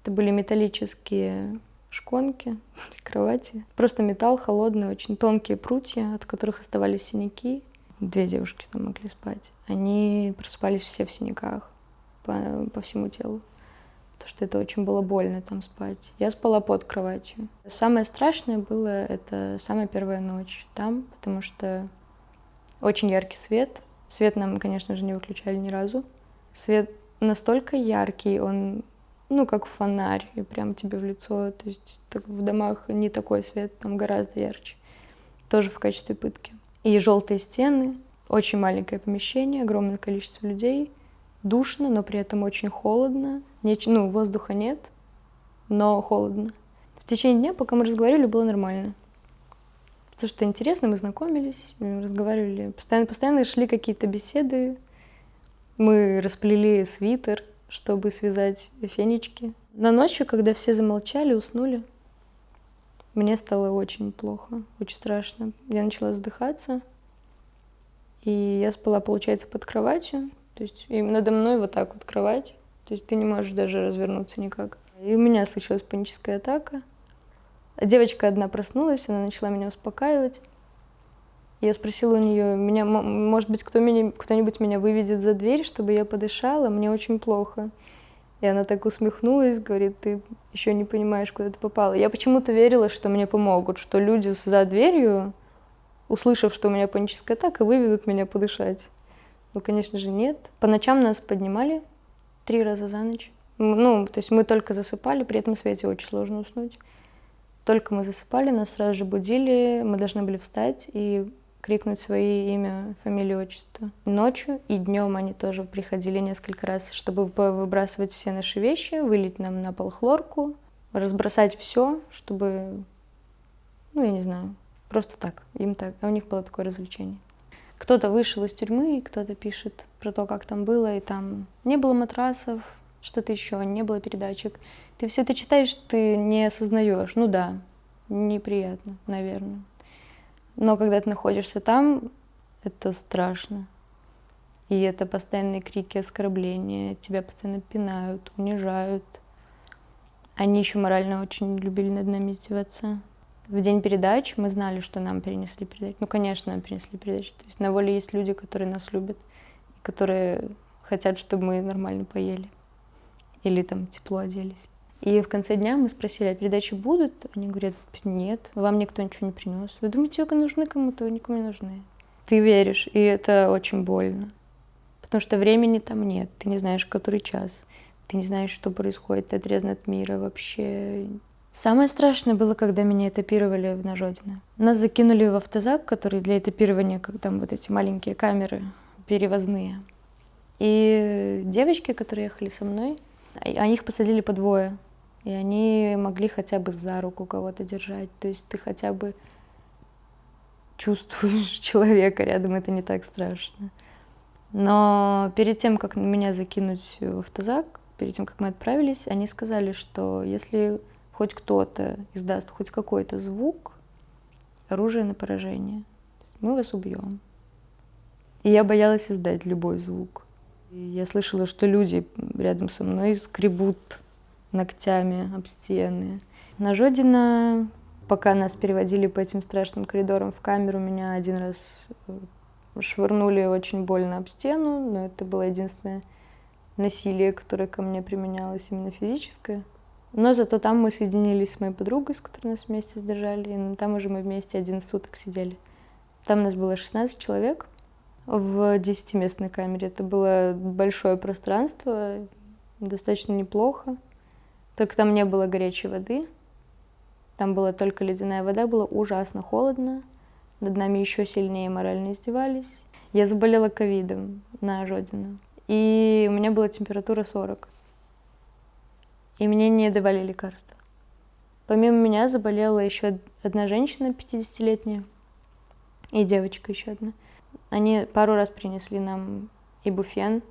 Это были металлические шконки, кровати. Просто металл холодный, очень тонкие прутья, от которых оставались синяки. 2 девушки там могли спать. Они просыпались все в синяках по всему телу. Потому что это очень было больно там спать. Я спала под кроватью. Самое страшное было это самая первая ночь там, потому что очень яркий свет. Свет нам, конечно же, не выключали ни разу. Свет настолько яркий, он ну, как фонарь, и прям тебе в лицо. То есть так, в домах не такой свет, там гораздо ярче. Тоже в качестве пытки. И желтые стены, очень маленькое помещение, огромное количество людей. Душно, но при этом очень холодно. Ну, воздуха нет, но холодно. В течение дня, пока мы разговаривали, было нормально. Потому что интересно, мы знакомились, мы разговаривали. Постоянно шли какие-то беседы. Мы расплели свитер, чтобы связать фенечки. На ночью, когда все замолчали, уснули, мне стало очень плохо, очень страшно. Я начала задыхаться. И я спала, получается, под кроватью. То есть и надо мной вот так вот кровать. То есть ты не можешь даже развернуться никак. И у меня случилась паническая атака. Девочка одна проснулась, она начала меня успокаивать. Я спросила у нее, может быть, кто-нибудь меня выведет за дверь, чтобы я подышала, мне очень плохо. И она так усмехнулась, говорит, ты еще не понимаешь, куда ты попала. Я почему-то верила, что мне помогут, что люди за дверью, услышав, что у меня паническая атака, выведут меня подышать. Ну, конечно же, нет. По ночам нас поднимали 3 раза за ночь. Ну, то есть мы только засыпали, при этом свете очень сложно уснуть. Только мы засыпали, нас сразу же будили, мы должны были встать и крикнуть свои имя, фамилию, отчество. Ночью и днем они тоже приходили несколько раз, чтобы выбрасывать все наши вещи, вылить нам на пол хлорку, разбросать все, чтобы, ну, я не знаю, просто так, им так. А у них было такое развлечение. Кто-то вышел из тюрьмы, кто-то пишет про то, как там было, и там не было матрасов, что-то еще, не было передатчик. Ты все это читаешь, ты не осознаешь. Ну да, неприятно, наверное. Но когда ты находишься там, это страшно. И это постоянные крики, оскорбления, тебя постоянно пинают, унижают. Они еще морально очень любили над нами издеваться. В день передач мы знали, что нам перенесли передачу. Ну, конечно, нам перенесли передачу. То есть на воле есть люди, которые нас любят, которые хотят, чтобы мы нормально поели или там тепло оделись. И в конце дня мы спросили, а передачи будут? Они говорят, нет, вам никто ничего не принес. Вы думаете, вы нужны кому-то? Вы никому не нужны. Ты веришь, и это очень больно. Потому что времени там нет, ты не знаешь, который час, ты не знаешь, что происходит, ты отрезан от мира вообще. Самое страшное было, когда меня этапировали в Нажодино. Нас закинули в автозак, который для этапирования, как там вот эти маленькие камеры перевозные. И девочки, которые ехали со мной, они их посадили по 2. И они могли хотя бы за руку кого-то держать. То есть ты хотя бы чувствуешь человека рядом, это не так страшно. Но перед тем, как меня закинуть в автозак, перед тем, как мы отправились, они сказали, что если хоть кто-то издаст хоть какой-то звук, оружие на поражение, мы вас убьем. И я боялась издать любой звук. И я слышала, что люди рядом со мной скребут ногтями об стены. На Жодино, пока нас переводили по этим страшным коридорам в камеру, меня один раз швырнули очень больно об стену, но это было единственное насилие, которое ко мне применялось, именно физическое. Но зато там мы соединились с моей подругой, с которой нас вместе сдержали, и там уже мы вместе 11 суток сидели. Там нас было 16 человек в 10-местной камере. Это было большое пространство, достаточно неплохо. Только там не было горячей воды, там была только ледяная вода, было ужасно холодно, над нами еще сильнее морально издевались. Я заболела ковидом на Жодино, и у меня была температура 40, и мне не давали лекарства. Помимо меня заболела еще одна женщина 50-летняя и девочка еще одна. Они пару раз принесли нам ибуфен,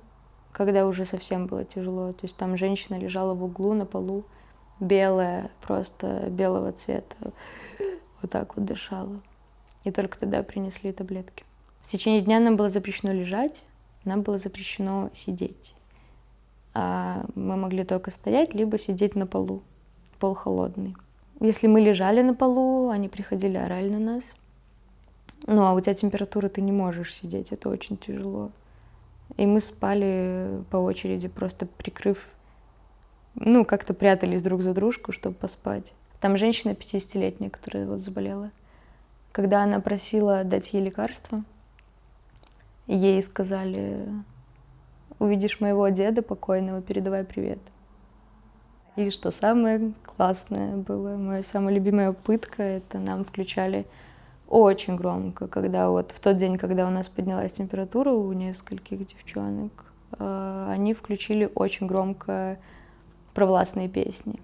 когда уже совсем было тяжело. То есть там женщина лежала в углу на полу, белая, просто белого цвета, вот так вот дышала. И только тогда принесли таблетки. В течение дня нам было запрещено лежать, нам было запрещено сидеть. А мы могли только стоять, либо сидеть на полу, пол холодный. Если мы лежали на полу, они приходили, орали на нас. Ну, а у тебя температура, ты не можешь сидеть, это очень тяжело. И мы спали по очереди, просто прикрыв, ну, как-то прятались друг за дружку, чтобы поспать. Там женщина 50-летняя, которая вот заболела. Когда она просила дать ей лекарство, ей сказали, увидишь моего деда покойного, передавай привет. И что самое классное было, моя самая любимая пытка, это нам включали очень громко, когда вот в тот день, когда у нас поднялась температура у нескольких девчонок, они включили очень громко провластные песни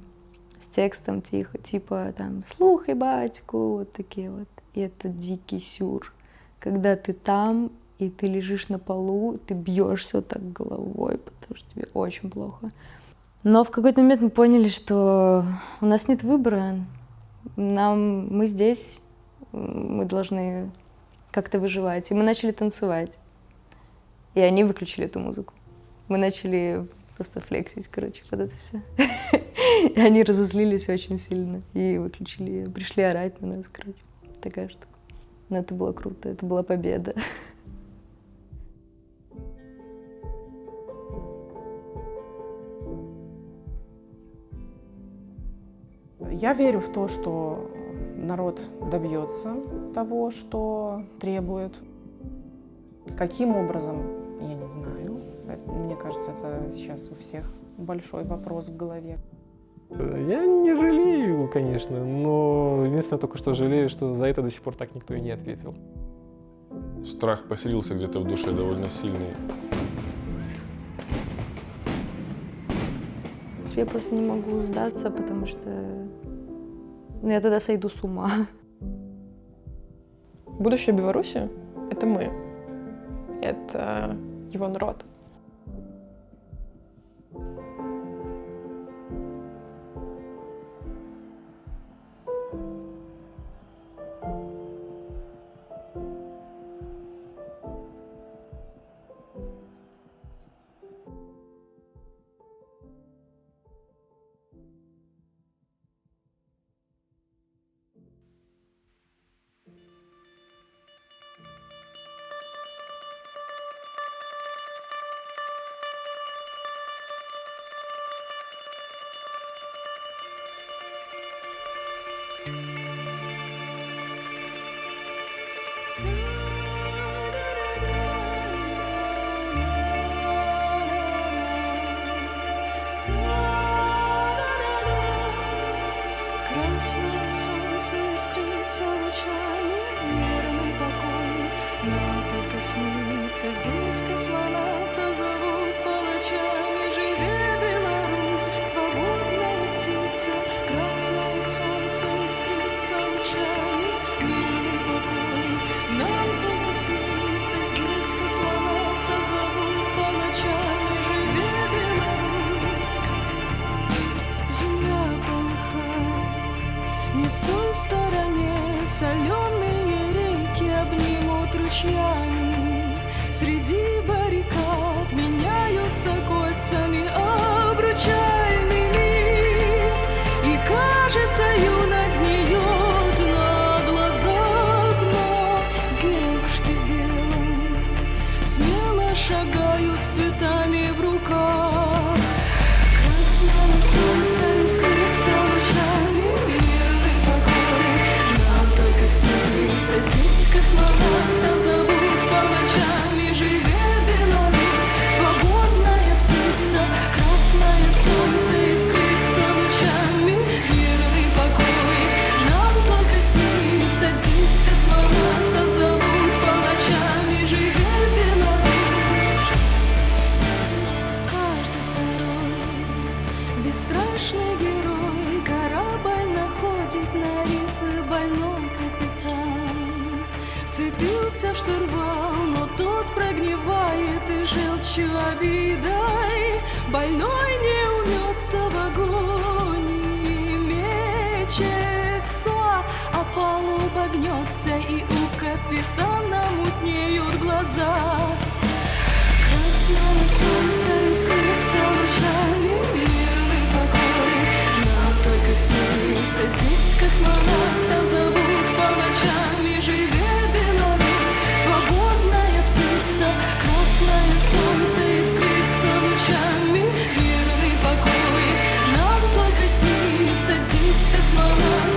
с текстом типа там «Слухай, батьку», вот такие вот. И это дикий сюр, когда ты там, и ты лежишь на полу, ты бьешься вот так головой, потому что тебе очень плохо. Но в какой-то момент мы поняли, что у нас нет выбора. Мы здесь, мы должны как-то выживать. И мы начали танцевать. И они выключили эту музыку. Мы начали просто флексить, короче, под это все. И они разозлились очень сильно. И выключили ее. Пришли орать на нас, короче. Такая штука. Но это было круто, это была победа. Я верю в то, что народ добьется того, что требует. Каким образом, я не знаю. Мне кажется, это сейчас у всех большой вопрос в голове. Я не жалею, конечно, но единственное только что жалею, что за это до сих пор так никто и не ответил. Страх поселился где-то в душе довольно сильный. Я просто не могу сдаться, потому что я тогда сойду с ума. Будущее Беларуси — это мы. Это его народ. Красное солнце искрится лучами, мирный покой нам только снится. Здесь космонавтов зовут палачами. Живи, Беларусь, свободная птица. Красное солнце искрится лучами, мирный покой нам только снится. Здесь космонавтов зовут палачами. Живи, Беларусь. Земля полыхает, не стой в стороне, соленые реки обнимут ручьями. Среди баррикад меняются кольцами обручальными. И кажется, юность гниет на глазах, но девушки в белом смело шагают с цветами в руках. Красное солнце искрится лучами, мирный покой нам только снится. Здесь космонавтов зовут по ночам. Живи, Беларусь, свободная птица. Красное солнце искрится лучами, мирный покой нам только снится. Здесь космонавтов зовут по ночам. Живи, Беларусь. Каждый второй бесстрашный герой корабль находит на рифы. Больной капитан вцепился в штурвал, но тот прогнивает и желчью обидой. Больной не умется в огонь и мечется, а палуба гнется, и у капитана мутнеют глаза. Красное солнце искрится лучами, мирный покой нам только снится. Здесь космонавтов зовут по ночам. Живи, Беларусь, свободная птица. Красное солнце искрится лучами, мирный покой нам только снится. Здесь космонавтов